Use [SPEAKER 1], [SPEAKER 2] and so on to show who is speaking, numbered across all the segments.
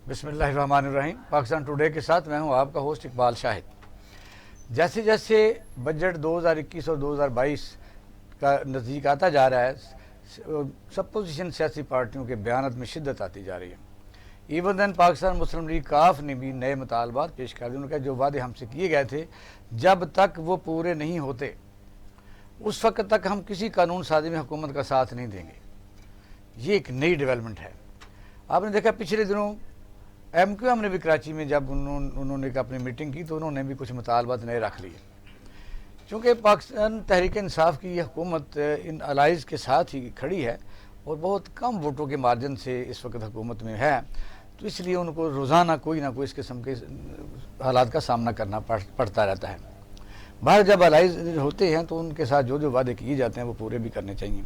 [SPEAKER 1] بسم اللہ الرحمن الرحیم۔ پاکستان ٹوڈے کے ساتھ میں ہوں آپ کا ہوسٹ اقبال شاہد۔ جیسے جیسے بجٹ 2021 اور 2022 کا نزدیک آتا جا رہا ہے، سپوزیشن سیاسی پارٹیوں کے بیانات میں شدت آتی جا رہی ہے۔ ایون دین پاکستان مسلم لیگ کاف نے بھی نئے مطالبات پیش کر دیے۔ انہوں نے کہا جو وعدے ہم سے کیے گئے تھے جب تک وہ پورے نہیں ہوتے اس وقت تک ہم کسی قانون سازی میں حکومت کا ساتھ نہیں دیں گے۔ یہ ایک نئی ڈیولپمنٹ ہے۔ آپ نے دیکھا پچھلے دنوں ایم کیو ایم نے بھی کراچی میں جب انہوں نے اپنی میٹنگ کی تو انہوں نے بھی کچھ مطالبات نئے رکھ لیے، چونکہ پاکستان تحریک انصاف کی یہ حکومت ان الائز کے ساتھ ہی کھڑی ہے اور بہت کم ووٹوں کے مارجن سے اس وقت حکومت میں ہے، تو اس لیے ان کو روزانہ کوئی نہ کوئی اس قسم کے حالات کا سامنا کرنا پڑتا رہتا ہے۔ باہر جب الائز ہوتے ہیں تو ان کے ساتھ جو وعدے کیے جاتے ہیں وہ پورے بھی کرنے چاہیے،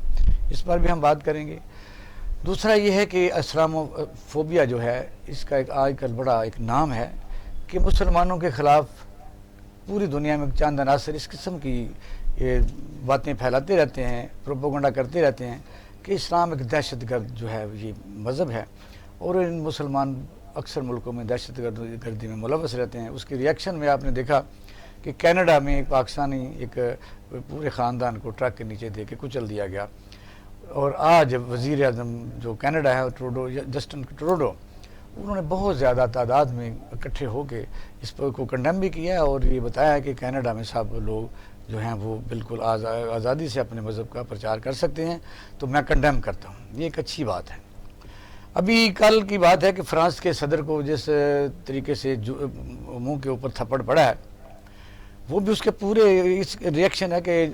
[SPEAKER 1] اس پر بھی ہم بات کریں گے۔ دوسرا یہ ہے کہ اسلامو فوبیا جو ہے اس کا ایک آج کل بڑا ایک نام ہے کہ مسلمانوں کے خلاف پوری دنیا میں چند عناصر اس قسم کی باتیں پھیلاتے رہتے ہیں، پروپیگنڈا کرتے رہتے ہیں کہ اسلام ایک دہشت گرد جو ہے یہ مذہب ہے اور ان مسلمان اکثر ملکوں میں دہشت گردی میں ملوث رہتے ہیں۔ اس کے ریئیکشن میں آپ نے دیکھا کہ کینیڈا میں ایک پاکستانی ایک پورے خاندان کو ٹرک کے نیچے دے کے کچل دیا گیا، اور آج وزیر اعظم جو کینیڈا ہے جسٹن ٹروڈو، انہوں نے بہت زیادہ تعداد میں اکٹھے ہو کے اس پر کو کنڈیم بھی کیا ہے اور یہ بتایا ہے کہ کینیڈا میں سب لوگ جو ہیں وہ بالکل آزادی سے اپنے مذہب کا پرچار کر سکتے ہیں، تو میں کنڈیم کرتا ہوں۔ یہ ایک اچھی بات ہے۔ ابھی کل کی بات ہے کہ فرانس کے صدر کو جس طریقے سے منہ کے اوپر تھپڑ پڑا ہے، وہ بھی اس کے پورے اس ریئیکشن ہے کہ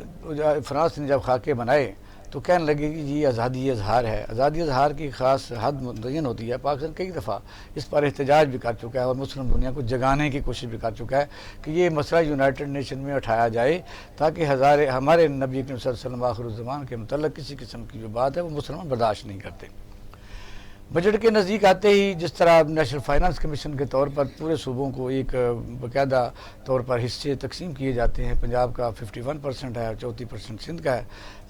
[SPEAKER 1] فرانس نے جب خاکے بنائے تو کہنے لگے کہ یہ آزادی اظہار ہے۔ آزادی اظہار کی خاص حد متعین ہوتی ہے۔ پاکستان کئی دفعہ اس پر احتجاج بھی کر چکا ہے اور مسلم دنیا کو جگانے کی کوشش بھی کر چکا ہے کہ یہ مسئلہ یونائٹڈ نیشن میں اٹھایا جائے تاکہ ہمارے نبی کریم صلی اللہ علیہ وسلم آخر الزمان کے متعلق کسی قسم کی جو بات ہے وہ مسلمان برداشت نہیں کرتے۔ بجٹ کے نزدیک آتے ہی جس طرح نیشنل فائنانس کمیشن کے طور پر پورے صوبوں کو ایک باقاعدہ طور پر حصے تقسیم کیے جاتے ہیں، پنجاب کا 51% ہے اور 34% سندھ کا ہے،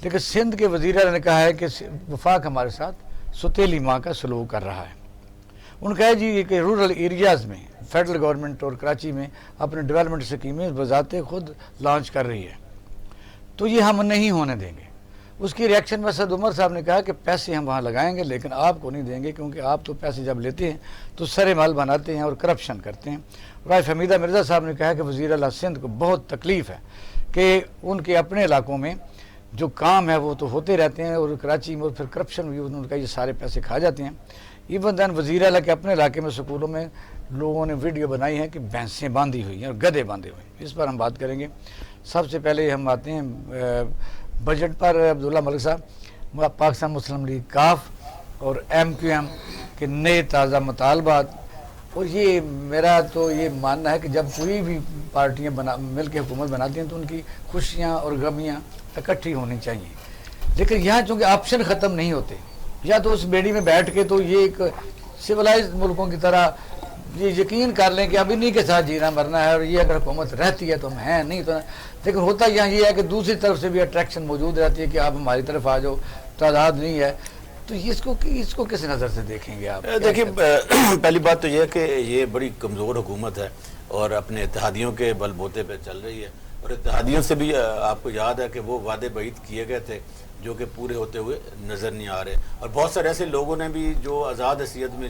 [SPEAKER 1] لیکن سندھ کے وزیر اعلیٰ نے کہا ہے کہ وفاق ہمارے ساتھ ستیلی ماں کا سلوک کر رہا ہے۔ ان کا ہے جی کہ رورل ایریاز میں فیڈرل گورنمنٹ اور کراچی میں اپنے ڈیولپمنٹ سکیمیں بذات خود لانچ کر رہی ہے، تو یہ ہم نہیں ہونے دیں گے۔ اس کی ریئیکشن میں اسد عمر صاحب نے کہا کہ پیسے ہم وہاں لگائیں گے لیکن آپ کو نہیں دیں گے، کیونکہ آپ تو پیسے جب لیتے ہیں تو سرے مال بناتے ہیں اور کرپشن کرتے ہیں۔ رائف حمیدہ مرزا صاحب نے کہا کہ وزیر اعلیٰ سندھ کو بہت تکلیف ہے کہ ان کے اپنے علاقوں میں جو کام ہے وہ تو ہوتے رہتے ہیں اور کراچی میں پھر کرپشن بھی ان کا یہ سارے پیسے کھا جاتے ہیں۔ ایون دین وزیر اعلیٰ کے اپنے علاقے میں سکولوں میں لوگوں نے ویڈیو بنائی ہے کہ بھینسیں باندھی ہوئی ہیں اور گدھے باندھے ہوئے ہیں۔ اس پر ہم بات کریں گے۔ سب سے پہلے ہم آتے ہیں بجٹ پر۔ عبداللہ ملک صاحب، پاکستان مسلم لیگ کاف اور ایم کیو ایم کے نئے تازہ مطالبات، اور یہ میرا تو یہ ماننا ہے کہ جب کوئی بھی پارٹیاں مل کے حکومت بناتی ہیں تو ان کی خوشیاں اور غمیاں اکٹھی ہونی چاہیے، لیکن یہاں چونکہ آپشن ختم نہیں ہوتے، یا تو اس بیڑی میں بیٹھ کے تو یہ ایک سویلائزڈ ملکوں کی طرح یہ یقین کر لیں کہ اب انہی کے ساتھ جینا مرنا ہے اور یہ اگر حکومت رہتی ہے تو ہم ہیں، نہیں تو لیکن ہوتا یہاں یہ ہے کہ دوسری طرف سے بھی اٹریکشن موجود رہتی ہے کہ آپ ہماری طرف آ جاؤ، تعداد نہیں ہے، تو اس کو کس نظر سے دیکھیں گے آپ؟
[SPEAKER 2] دیکھیں، پہلی بات تو یہ ہے کہ یہ بڑی کمزور حکومت ہے اور اپنے اتحادیوں کے بل بوتے پہ چل رہی ہے، اور اتحادیوں سے بھی آپ کو یاد ہے کہ وہ وعدے بعید کیے گئے تھے جو کہ پورے ہوتے ہوئے نظر نہیں آ رہے، اور بہت سارے ایسے لوگوں نے بھی جو آزاد حیثیت میں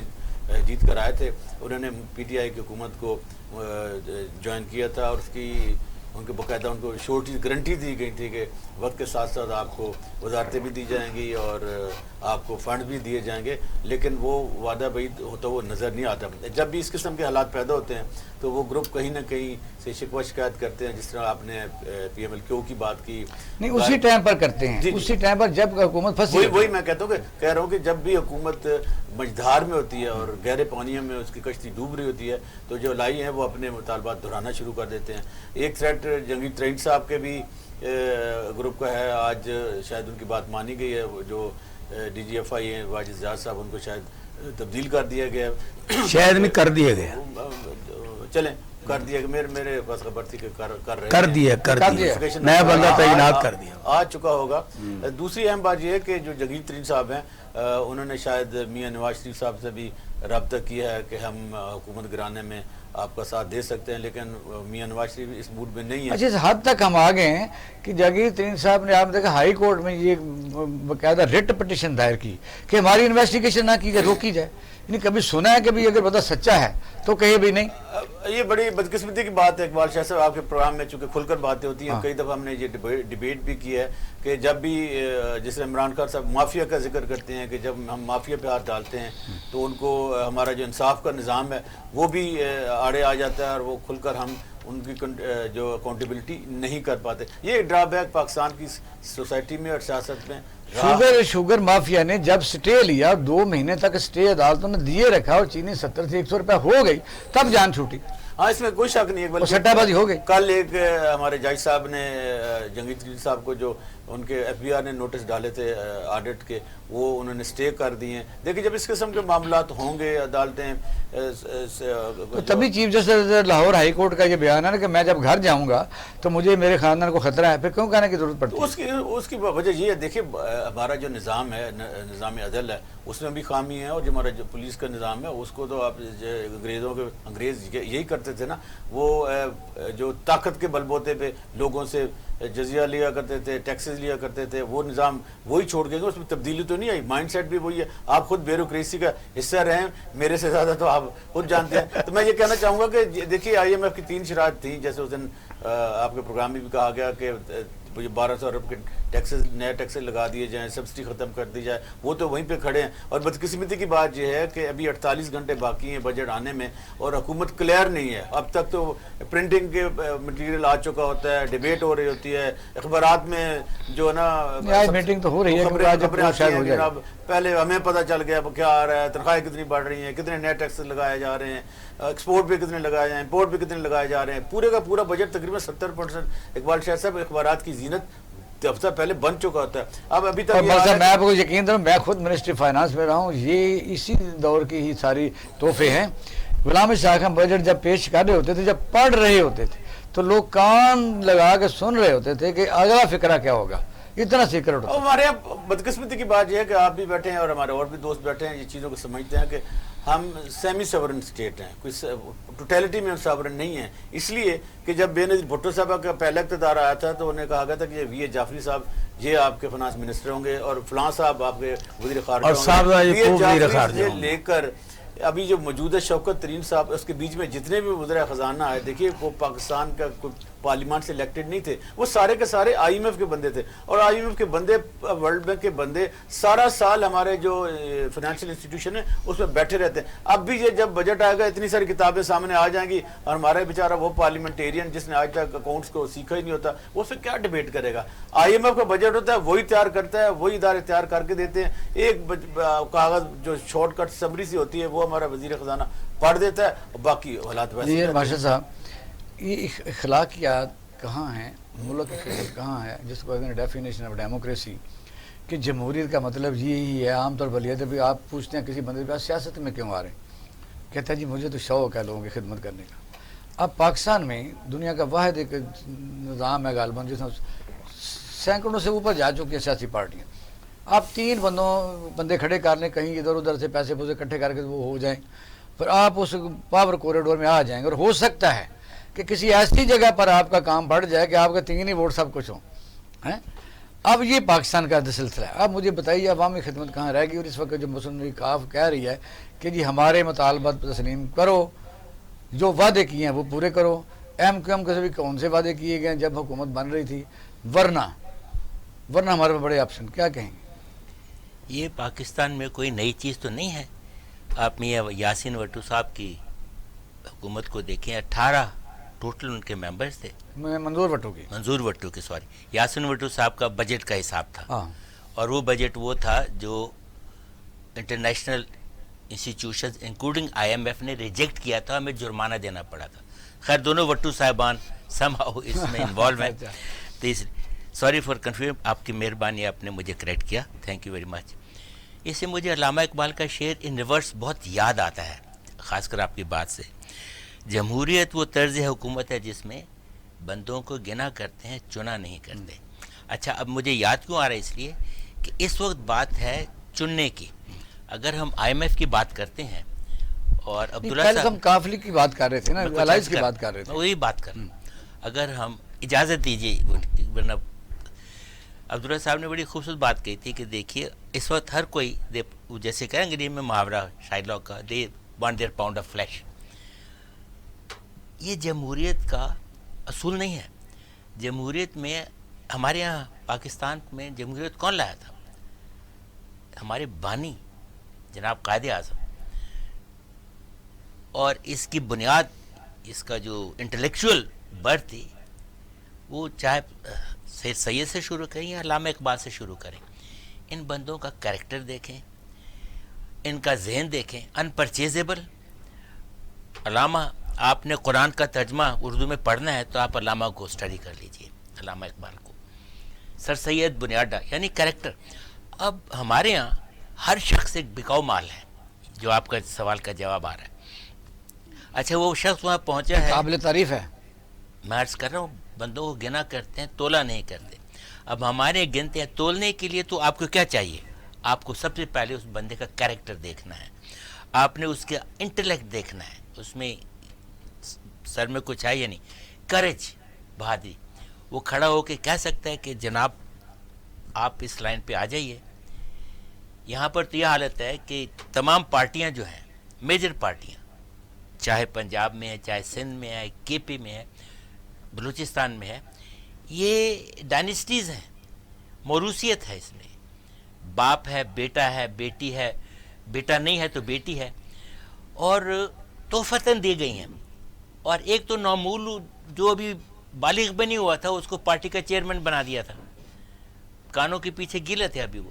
[SPEAKER 2] جیت کر آئے تھے، انہوں نے پی ٹی آئی کی حکومت کو جوائن کیا تھا، اور اس کی ان کو باقاعدہ ان کو شورٹی گارنٹی دی گئی تھی کہ وقت کے ساتھ ساتھ آپ کو وزارتیں بھی دی جائیں گی اور آپ کو فنڈ بھی دیے جائیں گے، لیکن وہ وعدہ بعید ہوتا وہ نظر نہیں آتا۔ جب بھی اس قسم کے حالات پیدا ہوتے ہیں تو وہ گروپ کہیں نہ کہیں سے شکوہ شکایت کرتے ہیں، جس طرح آپ نے پی ایم ایل کیو کی بات کی،
[SPEAKER 1] نہیں اسی ٹائم پر کرتے ہیں، اسی ٹائم پر جب حکومت پھنسی،
[SPEAKER 2] وہی میں کہتا ہوں کہ کہہ رہا ہوں کہ جب بھی حکومت مجدھار میں ہوتی ہے اور گہرے پانیوں میں اس کی کشتی ڈوب رہی ہوتی ہے تو جو لائی ہیں وہ اپنے مطالبات دہرانا شروع کر دیتے ہیں۔ ایک تھریٹ جنگی ترین صاحب کے بھی گروپ کا ہے، آج شاید ان کی بات مانی گئی ہے، جو ڈی جی ایف آئی ہیں واجد زیاد صاحب، ان کو شاید تبدیل کر دیا گیا،
[SPEAKER 3] شاید میں کر دیا گیا،
[SPEAKER 2] چلیں کر دیا کہ میرے پاس خبر تھی کہ کر رہے
[SPEAKER 3] کر دیا نیا بندہ تعینات کر دیا
[SPEAKER 2] آ چکا ہوگا. دوسری اہم بات یہ ہے کہ جو جگیر ترین صاحب ہیں انہوں نے شاید میاں نواز شریف صاحب سے بھی رابطہ کیا ہے کہ ہم حکومت گرانے میں آپ کا ساتھ دے سکتے ہیں, لیکن میاں نواز شریف اس موڈ میں نہیں ہے.
[SPEAKER 1] اچھا, اس حد تک ہم آ گئے ہیں کہ جاگیر ترین صاحب نے آپ نے دیکھا ہائی کورٹ میں یہ باقاعدہ ریٹ پٹیشن دائر کی کہ ہماری انویسٹیگیشن نہ کی جائے, روکی جائے. یعنی کبھی سنا ہے کہ بھی اگر بندہ سچا ہے تو کہے بھی نہیں.
[SPEAKER 2] یہ بڑی بدقسمتی کی بات ہے اقبال شاہ صاحب, آپ کے پروگرام میں چونکہ کھل کر باتیں ہوتی ہیں, کئی دفعہ ہم نے یہ ڈیبیٹ بھی کی ہے کہ جب بھی جیسے عمران خان صاحب مافیا کا ذکر کرتے ہیں کہ جب ہم مافیا پہ ہاتھ ڈالتے ہیں تو ان کو ہمارا جو انصاف کا نظام ہے وہ بھی آڑے آ جاتا ہے اور وہ کھل کر ہم ان کی جو اکاؤنٹیبلٹی نہیں کر پاتے. یہ ڈرا بیک پاکستان کی سوسائٹی میں اور سیاست میں.
[SPEAKER 1] شوگر مافیا نے جب سٹے لیا 2 مہینے تک سٹے عدالتوں نے دیے رکھا اور چینی 70 سے 100 روپے ہو گئی تب جان چھوٹی.
[SPEAKER 2] ہاں, اس میں کوئی شک نہیں ہے.
[SPEAKER 1] سٹہ بازی ہو گئی.
[SPEAKER 2] کل ایک ہمارے جج صاحب نے جنگیر ترین صاحب کو جو ان کے ایف بی آر نے نوٹس ڈالے تھے آڈٹ کے, وہ انہوں نے سٹے کر دیے ہیں. دیکھیں جب اس قسم کے معاملات ہوں گے عدالتیں
[SPEAKER 1] تبھی chief justice Lahore high court کا یہ بیان ہے نا کہ میں جب گھر جاؤں گا تو مجھے میرے خاندان کو خطرہ ہے, پھر کیوں کہنے کی ضرورت پڑتی ہے؟
[SPEAKER 2] اس کی وجہ یہ ہے, دیکھیں ہمارا جو نظام ہے, نظام عدل ہے, اس میں بھی خامی ہے. اور جو ہمارا جو پولیس کا نظام ہے اس کو تو آپ انگریز یہی کرتے تھے نا, وہ جو طاقت کے بل بوتے پہ لوگوں سے جزیہ لیا کرتے تھے, ٹیکسز لیا کرتے تھے, وہ نظام وہی چھوڑ کے گئے. اس میں تبدیلی تو نہیں آئی, مائنڈ سیٹ بھی وہی ہے. آپ خود بیوروکریسی کا حصہ رہے ہیں, میرے سے زیادہ تو آپ خود جانتے ہیں. تو میں یہ کہنا چاہوں گا کہ دیکھیے آئی ایم ایف کی 3 شرائط تھیں, جیسے اس دن آپ کے پروگرام میں بھی کہا گیا کہ 1200 ارب کے ٹیکسز نئے ٹیکسز لگا دیے جائیں, سبسڈی ختم کر دی جائے, وہ تو وہیں پہ کھڑے ہیں. اور بدقسمتی کی بات یہ ہے کہ ابھی 48 گھنٹے باقی ہیں بجٹ آنے میں اور حکومت کلیئر نہیں ہے. اب تک تو پرنٹنگ کے مٹیریل آ چکا ہوتا ہے, ڈیبیٹ ہو رہی ہوتی ہے, اخبارات میں جو ہے نا
[SPEAKER 1] میٹنگ تو ہو رہی ہے,
[SPEAKER 2] پہلے ہمیں پتہ چل گیا کیا آ رہا ہے, تنخواہیں کتنی بڑھ رہی ہیں, کتنے نئے ٹیکسز لگائے جا رہے ہیں, ایکسپورٹ پہ کتنے لگائے جائیں, امپورٹ پہ کتنے لگائے جا رہے ہیں. پورے کا پورا بجٹ تقریباً 70% اقبال شاہ صاحب اخبارات کی زینت ہفتہ پہلے بن چکا ہوتا ہے. اب ابھی تک
[SPEAKER 1] میں آپ کو یقین دوں, میں خود منسٹری فائنانس میں رہا ہوں, یہ اسی دور کی ہی ساری تحفے ہیں. غلام شاہ خان بجٹ جب پیش کر رہے ہوتے تھے, جب پڑھ رہے ہوتے تھے تو لوگ کان لگا کے سن رہے ہوتے تھے کہ اگلا فکرہ کیا ہوگا, اتنا سیکرٹ ہوتا.
[SPEAKER 2] ہمارے یہاں بدقسمتی کی بات یہ ہے کہ آپ بھی بیٹھے ہیں اور ہمارے اور بھی دوست بیٹھے ہیں, یہ چیزوں کو سمجھتے ہیں کہ ہم سیمی سورن اسٹیٹ ہیں, کوئی ٹوٹیلٹی میں ہم سورن نہیں ہیں. اس لیے کہ جب بے نظیر بھٹو صاحب کا پہلا اقتدار آیا تھا تو انہیں کہا گیا تھا کہ وی اے جعفری صاحب یہ آپ کے فنانس منسٹر ہوں گے اور فلاں صاحب آپ کے وزیر خارجہ ہوں گے. لے کر ابھی جو موجودہ شوکت ترین صاحب, اس کے بیچ میں جتنے بھی وزراء خزانہ آئے, دیکھیے وہ پاکستان کا پارلیمان سے الیکٹڈ نہیں تھے, وہ سارے کے سارے آئی ایم ایف کے بندے تھے. اور آئی ایم ایف کے بندے, ورلڈ بینک کے بندے سارا سال ہمارے جو فائنینشیل انسٹیٹیوشن ہے اس میں بیٹھے رہتے ہیں. اب بھی یہ جب بجٹ آئے گا اتنی ساری کتابیں سامنے آ جائیں گی اور ہمارا بیچارہ وہ پارلیمنٹیرین جس نے آج تک اکاؤنٹس کو سیکھا ہی نہیں ہوتا, وہ اس سے کیا ڈیبیٹ کرے گا. آئی ایم ایف کا بجٹ ہوتا ہے, وہی تیار کرتا ہے, وہی ادارے تیار کر کے دیتے ہیں. ایک کاغذ جو شارٹ کٹ سمری سی ہوتی ہے وہ ہمارا وزیر خزانہ پڑھ دیتا ہے, اور باقی حالات ویسے.
[SPEAKER 1] ماشاء صاحب, یہ اخلاقیات کہاں ہیں, ملک کہاں ہے جس کو ڈیفینیشن آف ڈیموکریسی کہ جمہوریت کا مطلب یہی ہے. عام طور پر یہ بھی آپ پوچھتے ہیں کسی بندے کے پاس سیاست میں کیوں آ رہے ہیں, کہتا ہے جی مجھے تو شوق ہے لوگوں کی خدمت کرنے کا. اب پاکستان میں دنیا کا واحد ایک نظام ہے غالباً جس میں سینکڑوں سے اوپر جا چکی ہیں سیاسی پارٹیاں. آپ 3 بندے کھڑے کر لیں, کہیں ادھر ادھر سے پیسے اکٹھے کر کے وہ ہو جائیں, پھر آپ اس پاور کوریڈور میں آ جائیں گے. اور ہو سکتا ہے کہ کسی ایسی جگہ پر آپ کا کام بڑھ جائے کہ آپ کے 3 ہی ووٹ سب کچھ ہوں. اب یہ پاکستان کا سلسلہ ہے. اب مجھے بتائیے عوامی خدمت کہاں رہ گی. اور اس وقت جو مسلم لیگ کاف کہہ رہی ہے کہ جی ہمارے مطالبات تسلیم کرو, جو وعدے کیے ہیں وہ پورے کرو. ایم کیو ایم کے بھی کون سے وعدے کیے گئے جب حکومت بن رہی تھی, ورنہ ہمارے پاس بڑے آپشن. کیا کہیں گے؟
[SPEAKER 4] یہ پاکستان میں کوئی نئی چیز تو نہیں ہے. آپ میاں یاسین وٹو صاحب کی حکومت کو دیکھیں, 18 ٹوٹل ان کے ممبرز تھے.
[SPEAKER 1] منظور وٹو کی
[SPEAKER 4] سوری, یاسین وٹو صاحب کا بجٹ کا حساب تھا. اور وہ بجٹ وہ تھا جو international institutions including I M F نے ریجیکٹ کیا تھا, ہمیں جرمانہ دینا پڑا تھا. خیر دونوں وٹو صاحبان سم ہاؤ اس میں انوالو ہیں. سوری فار کنفیوژن, آپ کی مہربانی, آپ نے مجھے کریکٹ کیا, تھینک یو ویری مچ. اس سے مجھے علامہ اقبال کا شعر ان ریورس بہت یاد آتا ہے, خاص کر آپ کی بات سے, جمہوریت وہ طرز حکومت ہے جس میں بندوں کو گنا کرتے ہیں، چنا نہیں کرتے. اچھا اب مجھے یاد کیوں آ رہا ہے؟ اس لیے کہ اس وقت بات ہے چننے کی. اگر ہم آئی ایم ایف کی بات کرتے ہیں اور عبداللہ
[SPEAKER 1] پہلے
[SPEAKER 4] صاحب
[SPEAKER 1] ہم قافلے کی بات کر رہے تھے نا، الائنس کی بات کر رہے تھے.
[SPEAKER 4] وہی بات کر رہا ہوں. اگر ہم اجازت دیجیے، ورنہ عبداللہ صاحب نے بڑی خوبصورت بات کہی تھی کہ دیکھیے اس وقت ہر کوئی جیسے کہیں انگریزی میں محاورہ شائلاک کا، they want their pound of flesh. یہ جمہوریت کا اصول نہیں ہے. جمہوریت میں ہمارے یہاں پاکستان میں جمہوریت کون لایا تھا؟ ہمارے بانی جناب قائد اعظم. اور اس کی بنیاد، اس کا جو انٹلیکچوئل برتھ تھی، وہ چاہے سید سید سے شروع کریں یا علامہ اقبال سے شروع کریں. ان بندوں کا کریکٹر دیکھیں، ان کا ذہن دیکھیں، ان پرچیزیبل. علامہ، آپ نے قرآن کا ترجمہ اردو میں پڑھنا ہے تو آپ علامہ کو اسٹڈی کر لیجئے، علامہ اقبال کو. سر سید بنیاڈا یعنی کریکٹر. اب ہمارے ہاں ہر شخص ایک بکاؤ مال ہے، جو آپ کا سوال کا جواب آ رہا ہے. اچھا وہ شخص وہاں پہنچا ہے،
[SPEAKER 1] قابل تعریف ہے.
[SPEAKER 4] میں عرض کر رہا ہوں بندوں کو گنا کرتے ہیں، تولا نہیں کرتے. اب ہمارے گنتے ہیں تولنے کے لیے. تو آپ کو کیا چاہیے؟ آپ کو سب سے پہلے اس بندے کا کریکٹر دیکھنا ہے، آپ نے اس کا انٹلیکٹ دیکھنا ہے، اس میں سر میں کچھ ہے یا نہیں. کریج، بہادری. وہ کھڑا ہو کے کہہ سکتا ہے کہ جناب آپ اس لائن پہ آ جائیے. یہاں پر تو یہ حالت ہے کہ تمام پارٹیاں جو ہیں، میجر پارٹیاں، چاہے پنجاب میں ہے، چاہے سندھ میں ہے، کے پی میں ہے، بلوچستان میں ہے، یہ ڈائنسٹیز ہیں. موروثیت ہے اس میں. باپ ہے، بیٹا ہے، بیٹی ہے، بیٹا نہیں ہے تو بیٹی ہے، اور تحفتاً دی گئی ہیں. اور ایک تو نومول جو ابھی بالغ بھی نہیں ہوا تھا، اس کو پارٹی کا چیئرمین بنا دیا تھا. کانوں کے پیچھے گیلا تھے، ابھی وہ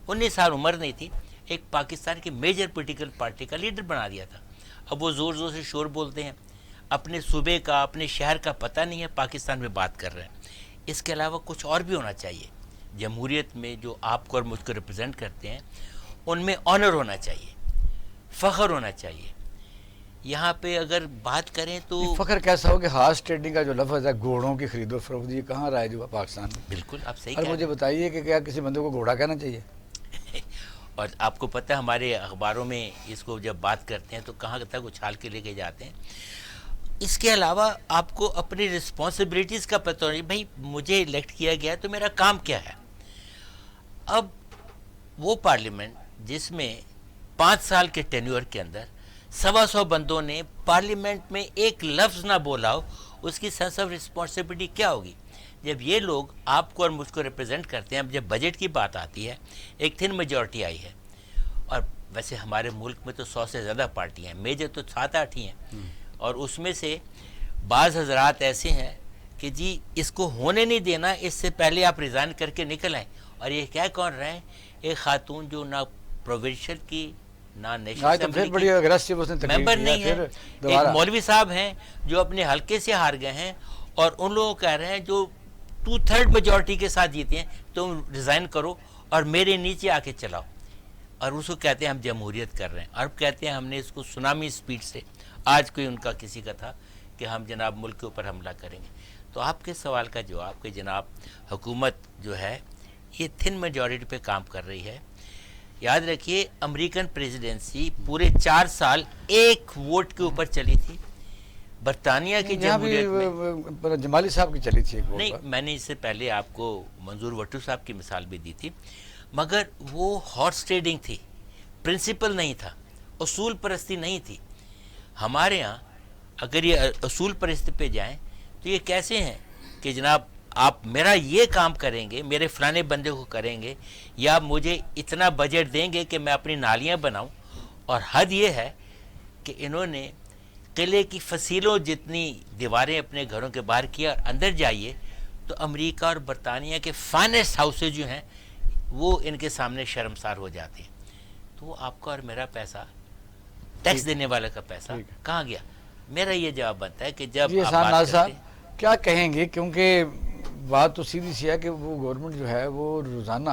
[SPEAKER 4] 19 سال عمر نہیں تھی، ایک پاکستان کی میجر پولیٹیکل پارٹی کا لیڈر بنا دیا تھا. اب وہ زور زور سے شور بولتے ہیں، اپنے صوبے کا، اپنے شہر کا پتہ نہیں ہے، پاکستان میں بات کر رہے ہیں. اس کے علاوہ کچھ اور بھی ہونا چاہیے. جمہوریت میں جو آپ کو اور مجھ کو ریپرزینٹ کرتے ہیں، ان میں آنر ہونا چاہیے، فخر ہونا چاہیے. یہاں پہ اگر بات کریں تو
[SPEAKER 1] فخر کیسا ہو کہ ہارس ٹریڈنگ کا جو لفظ ہے، گھوڑوں کی خرید و فروخت، یہ کہاں رائج ہوا پاکستان میں؟
[SPEAKER 4] بالکل آپ صحیح
[SPEAKER 1] اور
[SPEAKER 4] کہہ
[SPEAKER 1] مجھے
[SPEAKER 4] رہے
[SPEAKER 1] بتائیے کہ کیا کسی بندے کو گھوڑا کہنا چاہیے؟
[SPEAKER 4] ہیں. اور آپ کو پتہ ہے ہمارے اخباروں میں اس کو جب بات کرتے ہیں تو کہاں تک اچھال کے لے کے جاتے ہیں. اس کے علاوہ آپ کو اپنی رسپانسبلٹیز کا پتہ نہیں. بھائی مجھے الیکٹ کیا گیا تو میرا کام کیا ہے؟ اب وہ پارلیمنٹ جس میں 5 سال کے ٹینیور کے اندر 125 بندوں نے پارلیمنٹ میں ایک لفظ نہ بولا ہو، اس کی سینس آف رسپانسبلٹی کیا ہوگی؟ جب یہ لوگ آپ کو اور مجھ کو ریپرزینٹ کرتے ہیں، اب جب بجٹ کی بات آتی ہے، ایک تھن میجورٹی آئی ہے. اور ویسے ہمارے ملک میں تو 100 سے زیادہ پارٹیاں ہیں، میجر تو 7-8 ہی ہیں. اور اس میں سے بعض حضرات ایسے ہیں کہ جی اس کو ہونے نہیں دینا، اس سے پہلے آپ ریزائن کر کے نکل آئیں. اور یہ کیا کون رہے ہیں؟ ایک خاتون جو نہ پروونشل کی، نہ نیشنل اسمبلی کی ممبر نہیں ہے. ایک مولوی صاحب ہیں جو اپنے حلقے سے ہار گئے ہیں، اور ان لوگوں کہہ رہے ہیں جو 2/3 میجورٹی کے ساتھ جیتے ہیں، تم ریزائن کرو اور میرے نیچے آ کے چلاؤ. اور اس کو کہتے ہیں ہم جمہوریت کر رہے ہیں. اور کہتے ہیں ہم نے اس کو سونامی اسپیڈ سے، آج کوئی ان کا کسی کا تھا کہ ہم جناب ملک کے اوپر حملہ کریں گے. تو آپ کے سوال کا جواب کہ جناب حکومت جو ہے یہ تھن میجورٹی پہ کام کر رہی ہے. یاد رکھیے امریکن پریزیڈنسی پورے 4 سال ایک ووٹ کے اوپر چلی تھی. برطانیہ کی جمہوریت میں
[SPEAKER 1] جمالی صاحب کی چلی تھی.
[SPEAKER 4] نہیں، میں نے اس سے پہلے آپ کو منظور وٹو صاحب کی مثال بھی دی تھی، مگر وہ ہارس ٹریڈنگ تھی، پرنسپل نہیں تھا، اصول پرستی نہیں تھی. ہمارے ہاں اگر یہ اصول پرستی پہ جائیں تو یہ کیسے ہیں کہ جناب آپ میرا یہ کام کریں گے، میرے فلانے بندے کو کریں گے، یا مجھے اتنا بجٹ دیں گے کہ میں اپنی نالیاں بناؤں. اور حد یہ ہے کہ انہوں نے قلعے کی فصیلوں جتنی دیواریں اپنے گھروں کے باہر کیا. اور اندر جائیے تو امریکہ اور برطانیہ کے فائنسٹ ہاؤسز جو ہیں وہ ان کے سامنے شرمسار ہو جاتے ہیں. تو وہ آپ کا اور میرا پیسہ، ٹیکس دینے والے کا پیسہ کہاں گیا؟ میرا یہ جواب بنتا ہے کہ جب آپ بات کرتے ہیں
[SPEAKER 1] کیا کہیں گے، کیونکہ بات تو سیدھی سی ہے کہ وہ گورنمنٹ جو ہے وہ روزانہ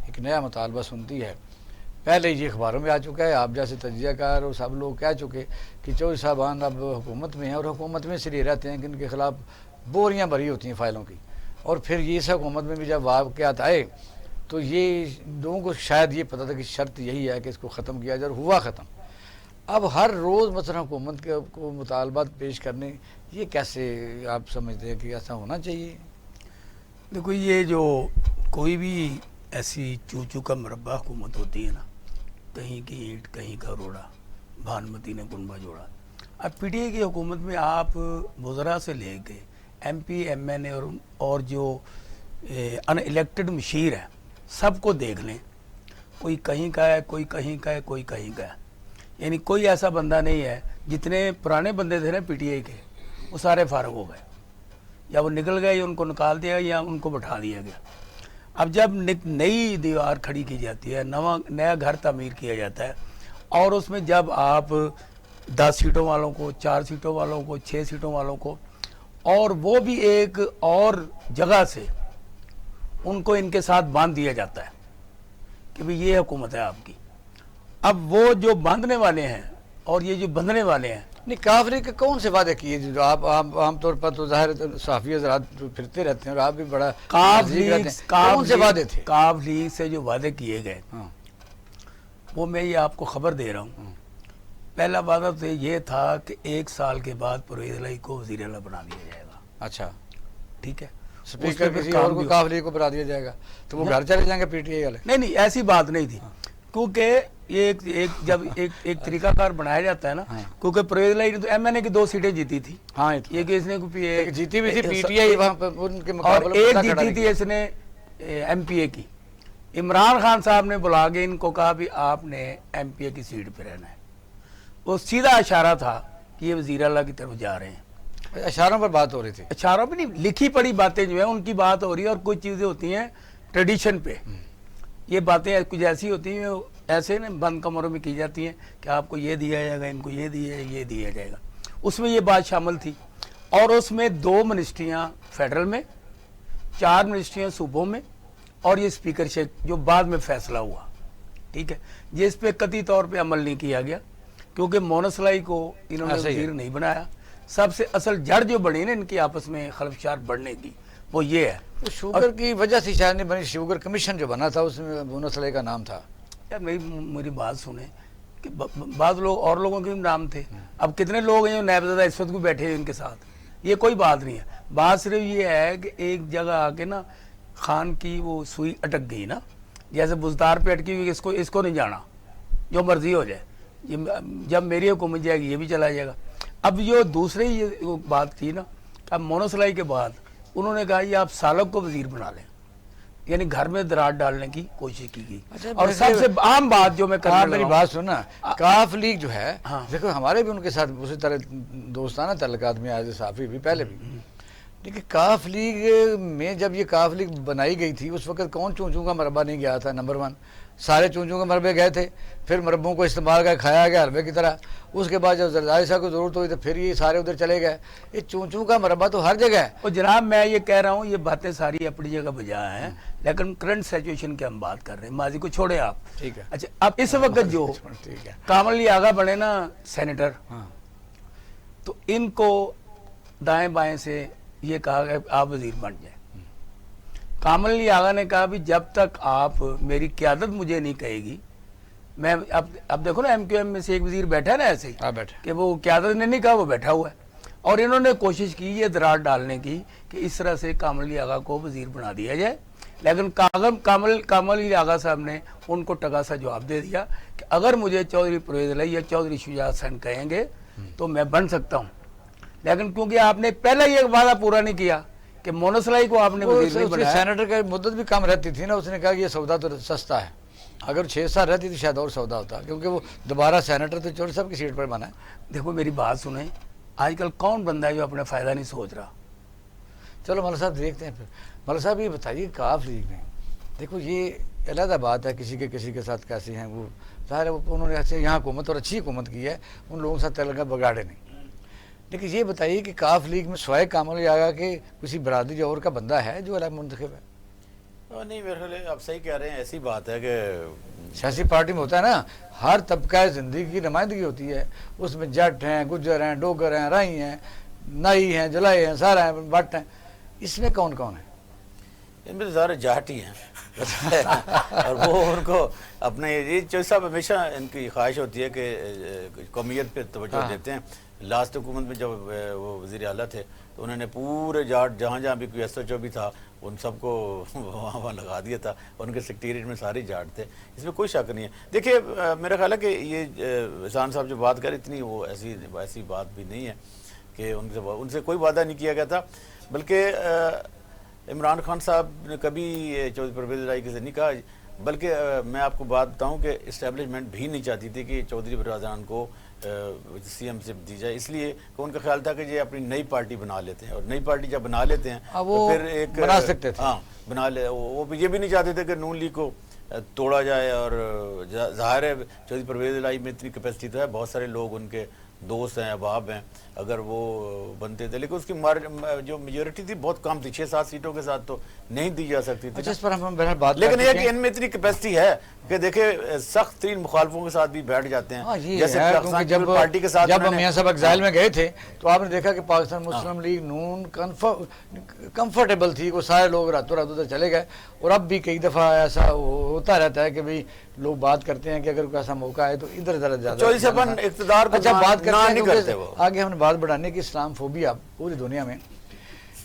[SPEAKER 1] ایک نیا مطالبہ سنتی ہے. پہلے یہ اخباروں میں آ چکا ہے، آپ جیسے تجزیہ کار اور سب لوگ کہہ چکے کہ چودھری صاحبان اب حکومت میں ہیں اور حکومت میں اس لیے رہتے ہیں کہ ان کے خلاف بوریاں بھری ہوتی ہیں فائلوں کی، اور پھر یہ اس حکومت میں بھی جب واقعات آئے تو یہ لوگوں کو شاید یہ پتہ تھا کہ شرط یہی ہے کہ اس کو ختم کیا جائے، اور ہوا ختم۔ اب ہر روز مثلا حکومت کو مطالبات پیش کرنے، یہ کیسے آپ سمجھتے ہیں کہ ایسا ہونا چاہیے؟
[SPEAKER 3] دیکھو یہ جو کوئی بھی ایسی چوچو کا مربع حکومت ہوتی ہے نا، کہیں کی اینٹ کہیں کا روڑا، بھانمتی نے کنبا جوڑا۔ اب پی ٹی آئی کی حکومت میں آپ وزراء سے لے کے ایم پی ایم این اے اور جو ان الیکٹڈ مشیر ہیں سب کو دیکھ لیں، کوئی کہیں کا ہے، کوئی کہیں کا ہے، کوئی کہیں کا ہے، یعنی کوئی ایسا بندہ نہیں ہے۔ جتنے پرانے بندے تھے نا پی ٹی آئی کے وہ سارے فارغ ہو گئے، یا وہ نکل گئے یا ان کو نکال دیا یا ان کو بٹھا دیا گیا۔ اب جب نئی دیوار کھڑی کی جاتی ہے، نیا گھر تعمیر کیا جاتا ہے، اور اس میں جب آپ 10 سیٹوں والوں کو، 4 سیٹوں والوں کو، 6 سیٹوں والوں کو، اور وہ بھی ایک اور جگہ سے ان کو ان کے ساتھ باندھ دیا جاتا ہے کہ بھی یہ حکومت ہے آپ کی۔ اب وہ جو باندھنے والے ہیں اور یہ جو بندھنے والے ہیں،
[SPEAKER 1] نہیں، کاف لیگ کے کون سے وعدے کیے جو آپ عام طور پر تو ظاہر صحافی حضرات پھرتے رہتے ہیں اور آپ بھی بڑا
[SPEAKER 3] کاف لیگ
[SPEAKER 1] کون سے وعدے تھے؟
[SPEAKER 3] کاف لیگ سے جو وعدے کیے گئے وہ میں یہ آپ کو خبر دے رہا ہوں۔ پہلا وعدہ تو یہ تھا کہ 1 سال کے بعد پرویز الہی کو وزیر اعلیٰ بنا دیا جائے گا۔
[SPEAKER 1] اچھا،
[SPEAKER 3] ٹھیک ہے،
[SPEAKER 1] اسپیکر کسی اور کو کاف لیگ کو بنا دیا جائے گا تو وہ گھر چلے جائیں گے پی ٹی آئی والے؟
[SPEAKER 3] نہیں ایسی بات نہیں تھی، کیونکہ یہ جب ایک طریقہ کار بنایا جاتا ہے نا، کیونکہ پرویز الہی نے تو ایم این اے کی 2 سیٹیں جیتی تھی، یہ کہ اس نے
[SPEAKER 1] جیتی بھی تھی پی ٹی آئی وہاں پر ان کے
[SPEAKER 3] اور
[SPEAKER 1] مقابلے
[SPEAKER 3] ایک جیتی تھی اس نے ایم پی اے کی۔ عمران خان صاحب نے بلا کے ان کو کہا بھی آپ نے ایم پی اے کی سیٹ پہ رہنا ہے، وہ سیدھا اشارہ تھا کہ یہ وزیر اعلیٰ کی طرف جا رہے ہیں۔
[SPEAKER 1] اشاروں پر بات ہو رہی تھی،
[SPEAKER 3] اشاروں پہ نہیں، لکھی پڑھی باتیں جو ہیں ان کی بات ہو رہی ہے، اور کچھ چیزیں ہوتی ہیں ٹریڈیشن پہ، یہ باتیں کچھ ایسی ہوتی ہیں ایسے نا بند کمروں میں کی جاتی ہیں کہ آپ کو یہ دیا جائے گا، ان کو یہ دیا جائے گا، اس میں یہ بات شامل تھی۔ اور اس میں 2 منسٹریاں فیڈرل میں، 4 منسٹریاں صوبوں میں، اور یہ اسپیکرشپ جو بعد میں فیصلہ ہوا، ٹھیک ہے، جس پہ قطعی طور پہ عمل نہیں کیا گیا کیونکہ مونس لائی کو انہوں نے وزیر نہیں بنایا۔ سب سے اصل جڑ جو بڑی نا ان کی آپس میں خلفشار بڑھنے کی وہ یہ ہے،
[SPEAKER 1] شوگر کی وجہ سے شاید نہیں بنی، شوگر کمیشن جو بنا تھا اس میں مونس لائی کا نام تھا۔
[SPEAKER 3] یار میری بات سنیں کہ بعض لوگ اور لوگوں کے بھی نام تھے، اب کتنے لوگ ہیں جو نائب زادہ اس وقت بھی بیٹھے ہیں ان کے ساتھ، یہ کوئی بات نہیں ہے۔ بات صرف یہ ہے کہ ایک جگہ آ کے نا خان کی وہ سوئی اٹک گئی نا، جیسے بزدار پہ اٹکی ہوئی، اس کو نہیں جانا، جو مرضی ہو جائے، جب میری حکومت جائے گی یہ بھی چلا جائے گا۔ اب جو دوسری یہ بات تھی نا، اب مونس لائی کے بعد انہوں نے کہا یہ آپ سالک کو وزیر بنا لیں، یعنی گھر میں درار ڈالنے کی کوشش کی گئی۔ اور سب سے عام بات جو میں کرنے لگا،
[SPEAKER 1] میری بات سننا، کاف لیگ جو ہے دیکھو ہمارے بھی ان کے ساتھ اسی طرح دوستانہ تعلقات میں آج صحافی بھی پہلے بھی، لیکن کاف لیگ میں جب یہ کاف لیگ بنائی گئی تھی اس وقت کون چونچوں کا مربع نہیں گیا تھا؟ نمبر 1 سارے چونچوں کے مربے گئے تھے، پھر مربوں کو استعمال کر کھایا گیا حلوے کی طرح، اس کے بعد جب زرداری صاحب کو ضرورت ہوئی تو پھر یہ سارے ادھر چلے گئے۔ یہ چونچوں کا مربع تو ہر جگہ ہے۔
[SPEAKER 3] اور جناب میں یہ کہہ رہا ہوں یہ باتیں ساری اپنی جگہ بجا ہیں، لیکن کرنٹ سچویشن کی ہم بات کر رہے ہیں، ماضی کو چھوڑے آپ،
[SPEAKER 1] ٹھیک ہے۔
[SPEAKER 3] اچھا اب اس وقت جو
[SPEAKER 1] ٹھیک ہے،
[SPEAKER 3] کامل علی آغا بنے نا سینیٹر، تو ان کو دائیں بائیں سے یہ کہا کہ آپ وزیر بن جائیں۔ کامل علی آغا نے کہا بھی جب تک آپ میری قیادت مجھے نہیں کہے گی، میں اب دیکھو نا ایم کیو ایم میں سے ایک وزیر بیٹھا ہے نا ایسے ہی کہ وہ قیادت نے نہیں کہا، وہ بیٹھا ہوا ہے، اور انہوں نے کوشش کی یہ درار ڈالنے کی کہ اس طرح سے کامل علی آغا کو وزیر بنا دیا جائے، لیکن کامل علی آغا صاحب نے ان کو ٹگا سا جواب دے دیا کہ اگر مجھے چودھری پرویز الہی یا چودھری شجاعت حسین کہیں گے تو میں بن سکتا ہوں، لیکن کیونکہ آپ نے پہلا یہ وعدہ پورا نہیں کیا کہ مونس لائی کو آپ نے وزیر نہیں بنایا۔
[SPEAKER 1] سینیٹر کا مدت بھی کم رہتی تھی نا، اس نے کہا کہ یہ سودا تو سستا ہے، اگر 6 سال رہتی تو شاید اور سودا ہوتا، کیونکہ وہ دوبارہ سینیٹر تو چودھری صاحب کی سیٹ پر بنا ہے۔
[SPEAKER 3] دیکھو میری بات سنیں، آج کل کون بندہ ہے جو اپنا فائدہ نہیں سوچ رہا؟
[SPEAKER 1] چلو مولانا صاحب دیکھتے ہیں پھر۔ مولانا صاحب یہ بتائیے کاف لیگ میں دیکھو یہ علیحدہ بات ہے، کسی کے ساتھ کیسے ہیں وہ ظاہر ہے، انہوں نے ایسے یہاں حکومت اور اچھی حکومت کی ہے، ان لوگوں کے ساتھ تعلقات بگاڑے نہیں، لیکن یہ بتائیے کہ کاف لیگ میں سوائے کامل علی آغا کہ کسی برادری اور کا بندہ ہے جو الگ منتخب ہے؟
[SPEAKER 2] نہیں میرے خیال آپ صحیح کہہ رہے ہیں، ایسی بات ہے کہ
[SPEAKER 1] سیاسی پارٹی میں ہوتا ہے نا ہر طبقہ زندگی کی نمائندگی ہوتی ہے، اس میں جٹ ہیں، گجر ہیں، ڈوگر ہیں، رائی ہیں، نائی ہیں، جلائی ہیں، سارا ہیں، بٹ ہیں، اس میں کون کون ہے؟
[SPEAKER 2] ان میں تو زیادہ جاٹ ہی ہیں اور وہ ان کو اپنے یہ چودھری صاحب ہمیشہ ان کی خواہش ہوتی ہے کہ قومیت پہ توجہ دیتے ہیں. لاسٹ حکومت میں جب وہ وزیر اعلیٰ تھے تو انہوں نے پورے جاٹ جہاں جہاں بھی کوئی ایس ایچ او بھی تھا ان سب کو وہاں لگا دیا تھا. ان کے سیکٹریٹ میں سارے جاٹ تھے، اس میں کوئی شک نہیں ہے. دیکھیے میرا خیال ہے کہ یہ احسان صاحب جو بات کر اتنی وہ ایسی بات بھی نہیں ہے کہ ان سے کوئی وعدہ نہیں کیا گیا تھا. بلکہ عمران خان صاحب نے کبھی چودھری پرویز الہی سے نہیں کہا، بلکہ میں آپ کو بات بتاؤں کہ اسٹیبلشمنٹ بھی نہیں چاہتی تھی کہ چودھری پرویز الہی کو سی ایم شپ دی جائے، اس لیے کہ ان کا خیال تھا کہ یہ اپنی نئی پارٹی بنا لیتے ہیں، اور نئی پارٹی جب بنا لیتے ہیں تو پھر ایک
[SPEAKER 1] بنا سکتے تھے.
[SPEAKER 2] ہاں بنا لے. وہ یہ بھی نہیں چاہتے تھے کہ نون لیگ کو توڑا جائے. اور ظاہر ہے چودھری پرویز الہی میں اتنی کیپیسٹی تو ہے، بہت سارے لوگ ان کے دوست ہیں، احباب ہیں، اگر وہ بنتے تھے، لیکن اس کی جو میجورٹی تھی بہت کم تھی، 6-7 سیٹوں کے ساتھ تو نہیں دی جا سکتی تھی.
[SPEAKER 1] اچھا اس پر ہم بہرحال بات
[SPEAKER 2] لیکن یہ کہ ان میں اتنی کیپیسٹی ہے کہ دیکھیں سخت ترین مخالفوں کے ساتھ بھی بیٹھ جاتے ہیں. جیسے
[SPEAKER 1] جب
[SPEAKER 2] پارٹی کے ساتھ
[SPEAKER 1] جب میاں صاحب ایگزائل میں گئے تھے تو آپ نے دیکھا کہ پاکستان مسلم لیگ نون کمفرٹیبل تھی، وہ سارے لوگ راتوں رات ادھر چلے گئے. اور اب بھی کئی دفعہ ایسا ہوتا رہتا ہے کہ بھئی لوگ بات کرتے ہیں کہ اگر کوئی ایسا موقع ہے تو ادھر ادھر زیادہ
[SPEAKER 2] اقتدار کو
[SPEAKER 1] اچھا بات
[SPEAKER 2] نہیں کرتے. وہ
[SPEAKER 1] آگے ہم نے بات بڑھانے کی اسلام فوبیا پوری دنیا میں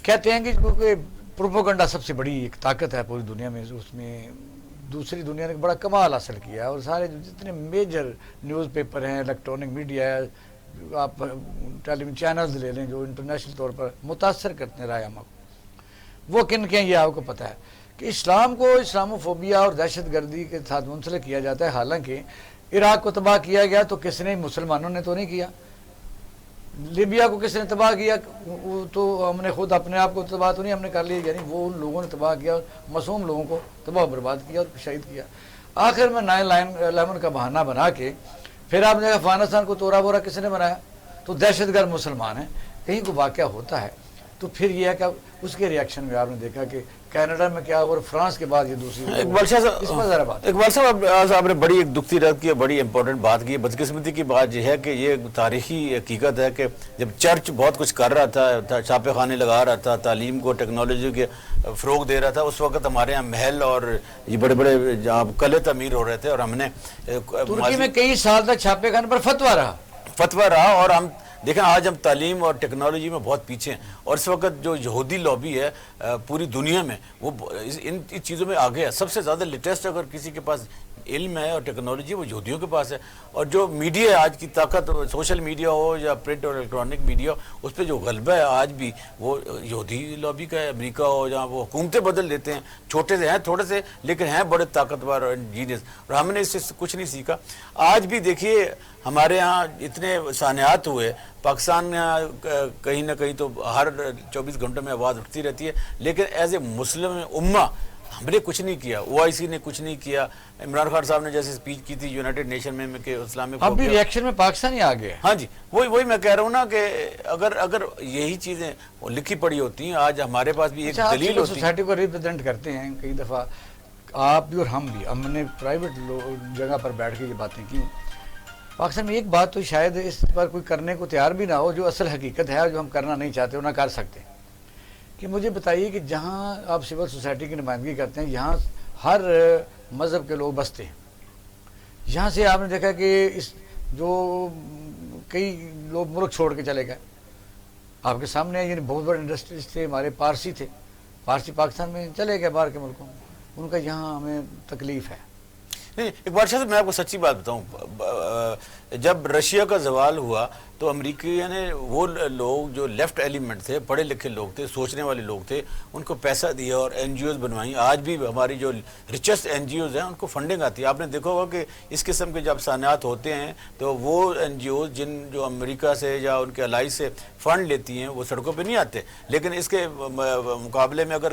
[SPEAKER 1] کہتے ہیں کہ کیونکہ پروپیگنڈا سب سے بڑی ایک طاقت ہے پوری دنیا میں، اس میں دوسری دنیا نے بڑا کمال حاصل کیا ہے. اور سارے جتنے میجر نیوز پیپر ہیں، الیکٹرانک میڈیا ہے، آپ ٹیلی ویژن چینلز لے لیں جو انٹرنیشنل طور پر متاثر کرتے ہیں رائے عامہ کو، وہ کن کے ہیں یہ آپ کو پتہ ہے کہ اسلام کو اسلاموفوبیا اور دہشت گردی کے ساتھ منسلک کیا جاتا ہے. حالانکہ عراق کو تباہ کیا گیا تو کس نے؟ مسلمانوں نے تو نہیں کیا. لیبیا کو کس نے تباہ کیا؟ تو ہم نے خود اپنے آپ کو تباہ تو نہیں ہم نے کر لیا، یعنی وہ ان لوگوں نے تباہ کیا اور معصوم لوگوں کو تباہ برباد کیا اور شہید کیا. آخر میں 9/11 کا بہانہ بنا کے پھر آپ نے دیکھا افغانستان کو توڑا بورا کس نے بنایا؟ تو دہشت گرد مسلمان ہیں. کہیں کو واقعہ ہوتا ہے تو پھر یہ ہے کہ اس کے ریاکشن میں آپ نے دیکھا کہ کینیڈا میں کیا اور فرانس کے بعد یہ دوسری
[SPEAKER 2] اقبال صاحب آپ نے بڑی ایک دکھتی رات کی بڑی امپورٹنٹ بات کی. بدقسمتی کی بات یہ ہے کہ یہ تاریخی حقیقت ہے کہ جب چرچ بہت کچھ کر رہا تھا، چھاپے خانے لگا رہا تھا، تعلیم کو ٹیکنالوجی کے فروغ دے رہا تھا، اس وقت ہمارے یہاں محل اور یہ بڑے بڑے جہاں قلعے تعمیر ہو رہے تھے. اور ہم نے
[SPEAKER 1] ترکی میں کئی سال تک چھاپے خانے پر فتویٰ رہا اور ہم
[SPEAKER 2] دیکھیں آج ہم تعلیم اور ٹیکنالوجی میں بہت پیچھے ہیں. اور اس وقت جو یہودی لابی ہے پوری دنیا میں وہ ان چیزوں میں آگے ہے. سب سے زیادہ لیٹسٹ اگر کسی کے پاس علم ہے اور ٹیکنالوجی وہ یہودیوں کے پاس ہے. اور جو میڈیا ہے آج کی طاقت، سوشل میڈیا ہو یا پرنٹ اور الیکٹرانک میڈیا، اس پہ جو غلبہ ہے آج بھی وہ یہودی لابی کا ہے. امریکہ ہو جہاں وہ حکومتیں بدل دیتے ہیں، چھوٹے سے ہیں تھوڑے سے لیکن ہیں بڑے طاقتور اور انجینئرز. اور ہم نے اس سے کچھ نہیں سیکھا. آج بھی دیکھیے ہمارے ہاں اتنے سانحات ہوئے، پاکستان میں کہیں نہ کہیں تو ہر 24 گھنٹوں میں آواز اٹھتی رہتی ہے، لیکن ایز اے مسلم امہ ہم نے کچھ نہیں کیا. OIC نے کچھ نہیں کیا. عمران خان صاحب نے جیسے سپیچ کی تھی یونائٹڈ نیشن میں کہ اسلامک
[SPEAKER 1] اب بھی ریاکشن میں پاکستان ہی آ گیا.
[SPEAKER 2] ہاں جی وہی میں کہہ رہا ہوں نا کہ اگر یہی چیزیں لکھی پڑی ہوتی ہیں آج ہمارے پاس بھی ایک دلیل ہوتی ہے.
[SPEAKER 1] سوسائٹی کو ریپرزینٹ کرتے ہیں کئی دفعہ آپ بھی اور ہم بھی، ہم نے پرائیویٹ جگہ پر بیٹھ کے یہ باتیں کی. پاکستان میں ایک بات تو شاید اس پر کوئی کرنے کو تیار بھی نہ ہو جو اصل حقیقت ہے اور جو ہم کرنا نہیں چاہتے اور نہ کر سکتے، کہ مجھے بتائیے کہ جہاں آپ سول سوسائٹی کی نمائندگی کرتے ہیں یہاں ہر مذہب کے لوگ بستے ہیں. یہاں سے آپ نے دیکھا کہ اس جو کئی لوگ ملک چھوڑ کے چلے گئے آپ کے سامنے، یعنی بہت بڑے انڈسٹریز تھے ہمارے، پارسی تھے، پارسی پاکستان میں چلے گئے باہر کے ملکوں میں، ان کا یہاں ہمیں تکلیف ہے.
[SPEAKER 2] نہیں ایک بار شاید میں آپ کو سچی بات بتاؤں، جب رشیا کا زوال ہوا تو امریکہ نے وہ لوگ جو لیفٹ ایلیمنٹ تھے، پڑھے لکھے لوگ تھے، سوچنے والے لوگ تھے، ان کو پیسہ دیا اور NGOs بنوائیں. آج بھی ہماری جو ریچسٹ NGOs ہیں ان کو فنڈنگ آتی ہے. آپ نے دیکھا ہوگا کہ اس قسم کے جب سانحات ہوتے ہیں تو وہ NGOs جو امریکہ سے یا ان کے الائی سے فنڈ لیتی ہیں وہ سڑکوں پہ نہیں آتے. لیکن اس کے مقابلے میں اگر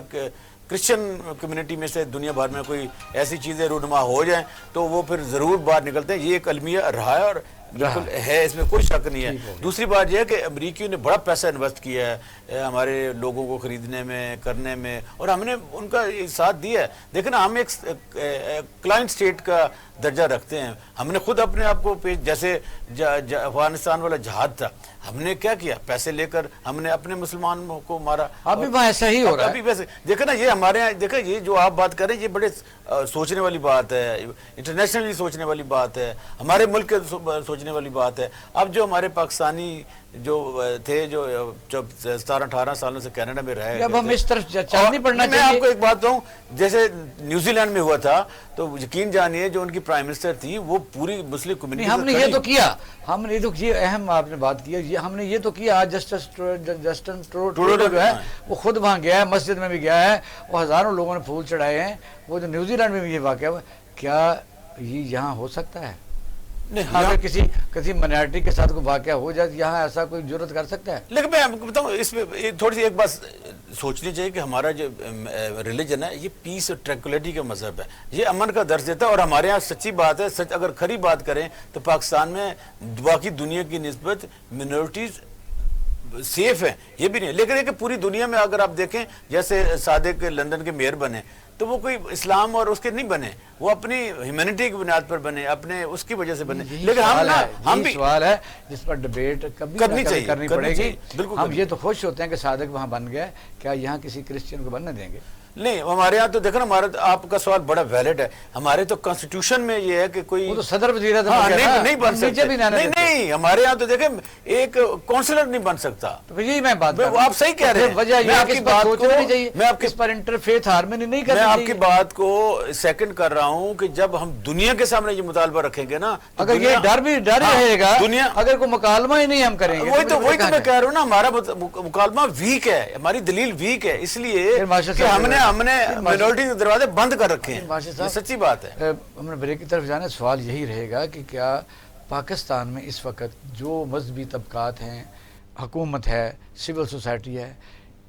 [SPEAKER 2] کرسچن کمیونٹی میں سے دنیا بھر میں کوئی ایسی چیزیں رونما ہو جائیں تو وہ پھر ضرور باہر نکلتے ہیں. یہ ایک المیہ رہا ہے اور بالکل ہے، اس میں کوئی شک نہیں ہے. دوسری بات یہ ہے کہ امریکیوں نے بڑا پیسہ انویسٹ کیا ہے ہمارے لوگوں کو خریدنے میں، کرنے میں، اور ہم نے ان کا ساتھ دیا ہے. دیکھیں نا، ہم ایک کلائنٹ اسٹیٹ کا درجہ رکھتے ہیں. ہم نے خود اپنے آپ کو جیسے افغانستان والا جہاد تھا، ہم نے کیا کیا؟ پیسے لے کر ہم نے اپنے مسلمانوں کو مارا.
[SPEAKER 1] ابھی وہاں ایسا ہی ہو رہا ہے.
[SPEAKER 2] ابھی ویسے دیکھیں نا، یہ ہمارے یہاں دیکھیں، یہ جو آپ بات کر رہے ہیں یہ بڑے سوچنے والی بات ہے، انٹرنیشنلی سوچنے والی بات ہے، ہمارے ملک کے سوچنے والی بات ہے. اب جو ہمارے پاکستانی جو تھے، جو 17-18 سالوں سے کینیڈا میں رہے،
[SPEAKER 1] اب ہم اس طرف چل نہیں پڑنا
[SPEAKER 2] میں آپ
[SPEAKER 1] چاہیے.
[SPEAKER 2] کو ایک بات کہوں، جیسے نیوزی لینڈ میں ہوا تھا تو یقین جانیے جو ان کی پرائم منسٹر تھی وہ پوری مسلم کمیونٹی،
[SPEAKER 1] ہم نے یہ تو کیا، ہم نے تو یہ اہم آپ نے بات کیا، یہ ہم نے یہ تو کیا. آج جسٹن ٹروڈو جو ہے وہ خود وہاں گیا ہے، مسجد میں بھی گیا ہے، وہ ہزاروں لوگوں نے پھول چڑھائے ہیں. وہ جو نیوزی لینڈ میں بھی یہ واقعہ ہوا، کیا یہ یہاں ہو سکتا ہے؟ اگر کسی منارٹی کے ساتھ کوئی واقعہ ہو جائے، یہاں ایسا کوئی جرت کر سکتا ہے؟
[SPEAKER 2] لیکن میں آپ کو بتاؤں، اس میں تھوڑی سی ایک بات سوچنی چاہیے کہ ہمارا جو ریلیجن ہے یہ پیس اور ٹرینکولیٹی کا مذہب ہے، یہ امن کا درس دیتا ہے. اور ہمارے یہاں سچی بات ہے، اگر کھری بات کریں تو پاکستان میں باقی دنیا کی نسبت منورٹیز سیف ہیں، یہ بھی نہیں. لیکن کہ پوری دنیا میں اگر آپ دیکھیں، جیسے صادق لندن کے میئر بنے تو وہ کوئی اسلام اور اس کے نہیں بنے، وہ اپنی ہیومینٹی کی بنیاد پر بنے، اپنے اس کی وجہ سے بنے. لیکن ہم بھی
[SPEAKER 1] سوال ہے جس پر ڈیبیٹ کرنی پڑے گی. ہم یہ تو خوش ہوتے ہیں کہ صادق وہاں بن گیا، کیا یہاں کسی کرسچین کو بننے دیں گے؟
[SPEAKER 2] نہیں. ہمارے یہاں تو دیکھو نا، ہمارا آپ کا سوال بڑا ویلڈ ہے. ہمارے تو کانسٹیٹیوشن میں یہ ہے کہ کوئی
[SPEAKER 1] وہ تو صدر وزیر
[SPEAKER 2] نہیں بن سکتا. نہیں، ہمارے یہاں تو دیکھیں ایک کونسلر نہیں بن سکتا.
[SPEAKER 1] تو یہی میں بات
[SPEAKER 2] آپ صحیح کہہ رہے ہیں.
[SPEAKER 1] وجہ یہ ہے کہ اس پر سوچنا نہیں چاہیے، میں آپ پر انٹرفیتھ ہارمونی نہیں کرنی چاہیے.
[SPEAKER 2] میں آپ کی بات کو سیکنڈ کر رہا ہوں کہ جب ہم دنیا کے سامنے یہ مطالبہ رکھیں گے نا،
[SPEAKER 1] اگر یہ ڈر بھی رہے گا، اگر کوئی مکالمہ ہی نہیں ہم کریں گے،
[SPEAKER 2] وہی تو میں کہہ رہا ہوں نا، ہمارا مکالمہ ویک ہے، ہماری دلیل ویک ہے، اس لیے کہ ہم نے مائنورٹی کے دروازے بند کر رکھے ہیں. یہ سچی بات ہے.
[SPEAKER 1] ہم نے بریک کی طرف جانا ہے. سوال یہی رہے گا کہ کیا پاکستان میں اس وقت جو مذہبی طبقات ہیں، حکومت ہے، سول سوسائٹی ہے،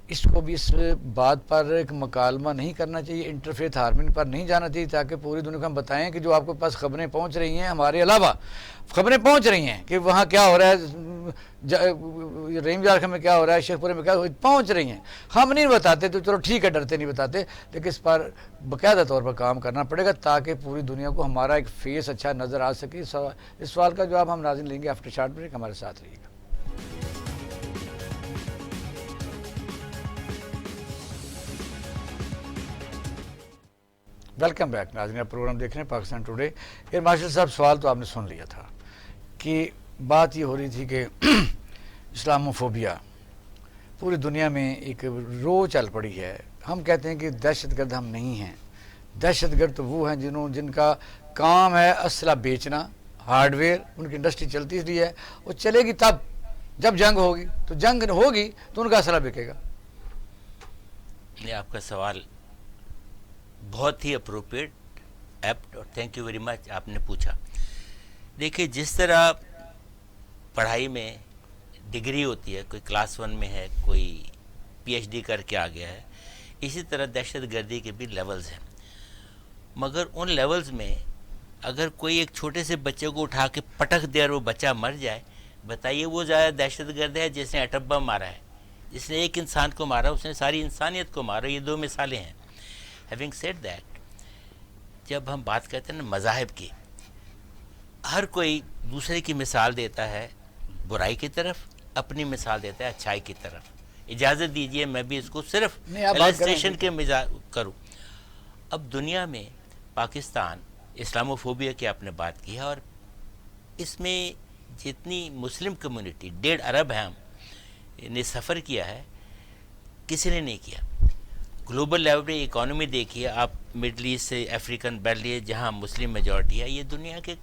[SPEAKER 1] اس کو بھی اس بات پر ایک مکالمہ نہیں کرنا چاہیے، انٹرفیتھ ہارمونی پر نہیں جانا چاہیے، تاکہ پوری دنیا کو ہم بتائیں کہ جو آپ کے پاس خبریں پہنچ رہی ہیں، ہمارے علاوہ خبریں پہنچ رہی ہیں کہ وہاں کیا ہو رہا ہے، رحیم جارکھم میں کیا ہو رہا ہے، شیخ پورے میں کیا پہنچ رہی ہیں. ہم نہیں بتاتے تو چلو ٹھیک ہے، ڈرتے نہیں بتاتے، لیکن اس پر باقاعدہ طور پر کام کرنا پڑے گا تاکہ پوری دنیا کو ہمارا ایک فیس اچھا نظر آ سکے. اس سوال کا جواب ہم ناظرین لیں گے آفٹر شارٹ بریک. ہمارے ساتھ رہیے گا. ویلکم بیک ناظرین، آپ پروگرام دیکھ رہے ہیں پاکستان ٹوڈے. ایئر مارشل صاحب، سوال تو آپ نے سن لیا تھا کہ بات یہ ہو رہی تھی کہ اسلاموفوبیا پوری دنیا میں ایک رو چل پڑی ہے. ہم کہتے ہیں کہ دہشت گرد ہم نہیں ہیں. دہشت گرد تو وہ ہیں جن کا کام ہے اسلحہ بیچنا، ہارڈ ویئر، ان کی انڈسٹری چلتی اس لیے ہے، وہ چلے گی تب جب جنگ ہوگی، تو جنگ ہوگی تو ان کا اسلحہ بکے گا.
[SPEAKER 4] یہ آپ کا سوال بہت ہی اپروپریٹ، ایپٹ، اور تھینک یو ویری مچ آپ نے پوچھا. دیکھیے، جس طرح پڑھائی میں ڈگری ہوتی ہے، کوئی کلاس 1 میں ہے، کوئی پی ایچ ڈی کر کے آ گیا ہے، اسی طرح دہشت گردی کے بھی لیولز ہیں. مگر ان لیولز میں اگر کوئی ایک چھوٹے سے بچے کو اٹھا کے پٹک دے اور وہ بچہ مر جائے، بتائیے وہ زیادہ دہشت گرد ہے جس نے ایٹم بم مارا ہے؟ جس نے ایک انسان کو مارا اس نے ساری انسانیت کو مارا. یہ دو مثالیں ہیں. ہیونگ سیڈ دیٹ، جب ہم بات کرتے ہیں نا مذاہب کی، ہر کوئی دوسرے کی مثال دیتا ہے برائی کی طرف، اپنی مثال دیتا ہے اچھائی کی طرف. اجازت دیجئے میں بھی اس کو صرف ایلسٹریشن کے کروں. اب دنیا میں پاکستان اسلاموفوبیا کی آپ نے بات کی ہے، اور اس میں جتنی مسلم کمیونٹی 1.5 ارب ہے، ہم نے سفر کیا ہے، کسی نے نہیں کیا. گلوبل لیول پہ اکانومی دیکھیے آپ، مڈل ایسٹ سے افریقن بیلٹ لیے جہاں مسلم میجورٹی ہے، یہ دنیا کے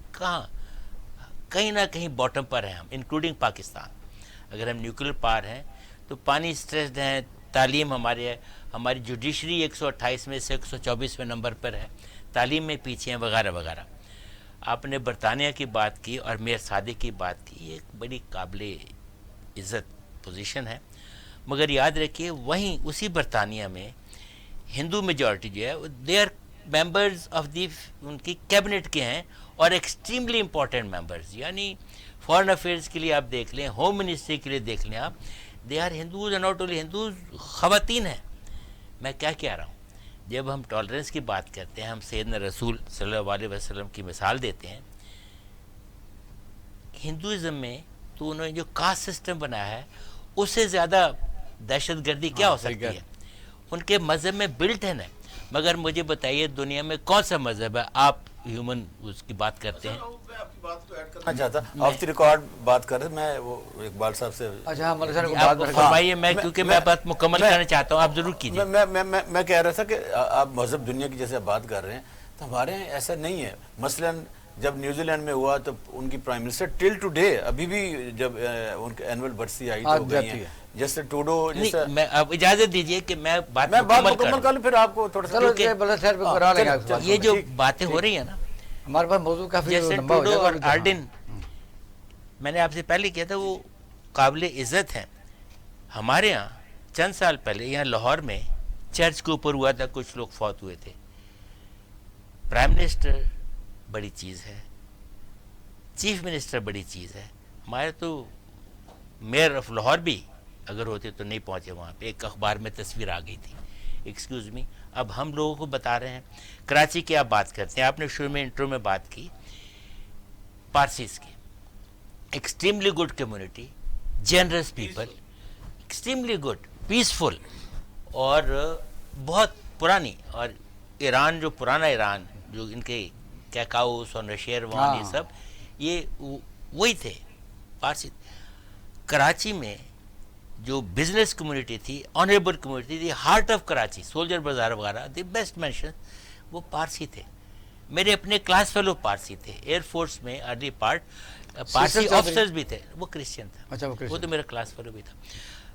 [SPEAKER 4] کہیں نہ کہیں باٹم پر ہیں ہم، انکلوڈنگ پاکستان. اگر ہم نیوکلیر پار ہیں تو پانی اسٹریسڈ ہیں، تعلیم ہماری جوڈیشری 128 میں سے 124ویں نمبر پر ہے، تعلیم میں پیچھے ہیں، وغیرہ وغیرہ. آپ نے برطانیہ کی بات کی اور میر صادق کی بات کی، یہ ایک بڑی قابل عزت پوزیشن ہے. مگر یاد رکھیے وہیں اسی برطانیہ میں ہندو میجورٹی جو ہے، they are members of the, ان کی کیبنٹ کے ہیں، اور ایکسٹریملی امپورٹنٹ ممبرز، یعنی فارن افیئرس کے لیے آپ دیکھ لیں، ہوم منسٹری کے لیے دیکھ لیں آپ، they are Hindus and not only Hindus, خواتین ہیں. میں کیا کہہ رہا ہوں، جب ہم ٹالرنس کی بات کرتے ہیں، ہم سیدنا رسول صلی اللہ علیہ وسلم کی مثال دیتے ہیں. ہندوازم میں تو انہوں نے جو کاسٹ سسٹم بنایا ہے اس سے زیادہ دہشت گردی کیا ہو سکتی ہے. ان کے مذہب میں بلٹ ہے نا. مگر مجھے بتائیے دنیا میں کون سا مذہب ہے، آپ ہیومن اس کی بات کرتے ہیں.
[SPEAKER 2] میں آپ کی بات کو ایڈ کرنا چاہتا ہوں، آف دی ریکارڈ بات کر رہے، میں وہ اقبال صاحب سے
[SPEAKER 1] اچھا ہمارے ساتھ
[SPEAKER 4] آپ
[SPEAKER 1] بات
[SPEAKER 4] فرمائیے، میں کیونکہ میں بات مکمل کرنا چاہتا ہوں، آپ ضرور کیجیے.
[SPEAKER 2] میں کہہ رہا تھا کہ آپ مذہب دنیا کی جیسے بات کر رہے ہیں تو ہمارے یہاں ایسا نہیں ہے. مثلاً جب نیوزی لینڈ میں ہوا تو ان کی prime minister till today ابھی بھی جب ان کے اینول برسی آئی تو گئی ہیں، جیسے ٹوڈو جیسے.
[SPEAKER 4] میں آپ اجازت دیجئے کہ میں بات
[SPEAKER 2] مکمل کر لوں، پھر آپ کو تھوڑا سا
[SPEAKER 4] یہ جو باتیں ہو رہی ہیں نا،
[SPEAKER 1] ہمارے پاس موضوع کافی
[SPEAKER 4] جیسے
[SPEAKER 1] لمبا ہو
[SPEAKER 4] ٹروڈو اور
[SPEAKER 1] جائے گا.
[SPEAKER 4] آرڈن، میں نے آپ سے پہلے کیا تھا، وہ قابل عزت ہیں. ہمارے ہاں چند سال پہلے یہاں لاہور میں چرچ کے اوپر ہوا تھا، کچھ لوگ فوت ہوئے تھے. پرائم منسٹر بڑی چیز ہے، چیف منسٹر بڑی چیز ہے. ہمارے تو میئر آف لاہور بھی اگر ہوتے تو نہیں پہنچے وہاں پہ، ایک اخبار میں تصویر آ گئی تھی. ایکسکیوز می، اب ہم لوگوں کو بتا رہے ہیں. کراچی کی آپ بات کرتے ہیں، آپ نے شروع میں انٹرو میں بات کی پارسیز کی. Extremely good community, generous people, extremely good, peaceful, اور بہت پرانی. اور ایران، جو پرانا ایران، جو ان کے کیکاؤس اور نشیروان، یہ سب یہ وہی تھے پارسی. کراچی میں جو بزنس کمیونٹی تھی، آنریبل کمیونٹی تھی، ہارٹ آف کراچی، سولجر بازار وغیرہ، دی بیسٹ مینشن، وہ پارسی تھے. میرے اپنے کلاس فیلو پارسی تھے. ایئر فورس میں ارلی پارٹ پارسی آفیسرز بھی تھے. وہ کرسچن تھا، وہ تو میرا کلاس فیلو بھی تھا.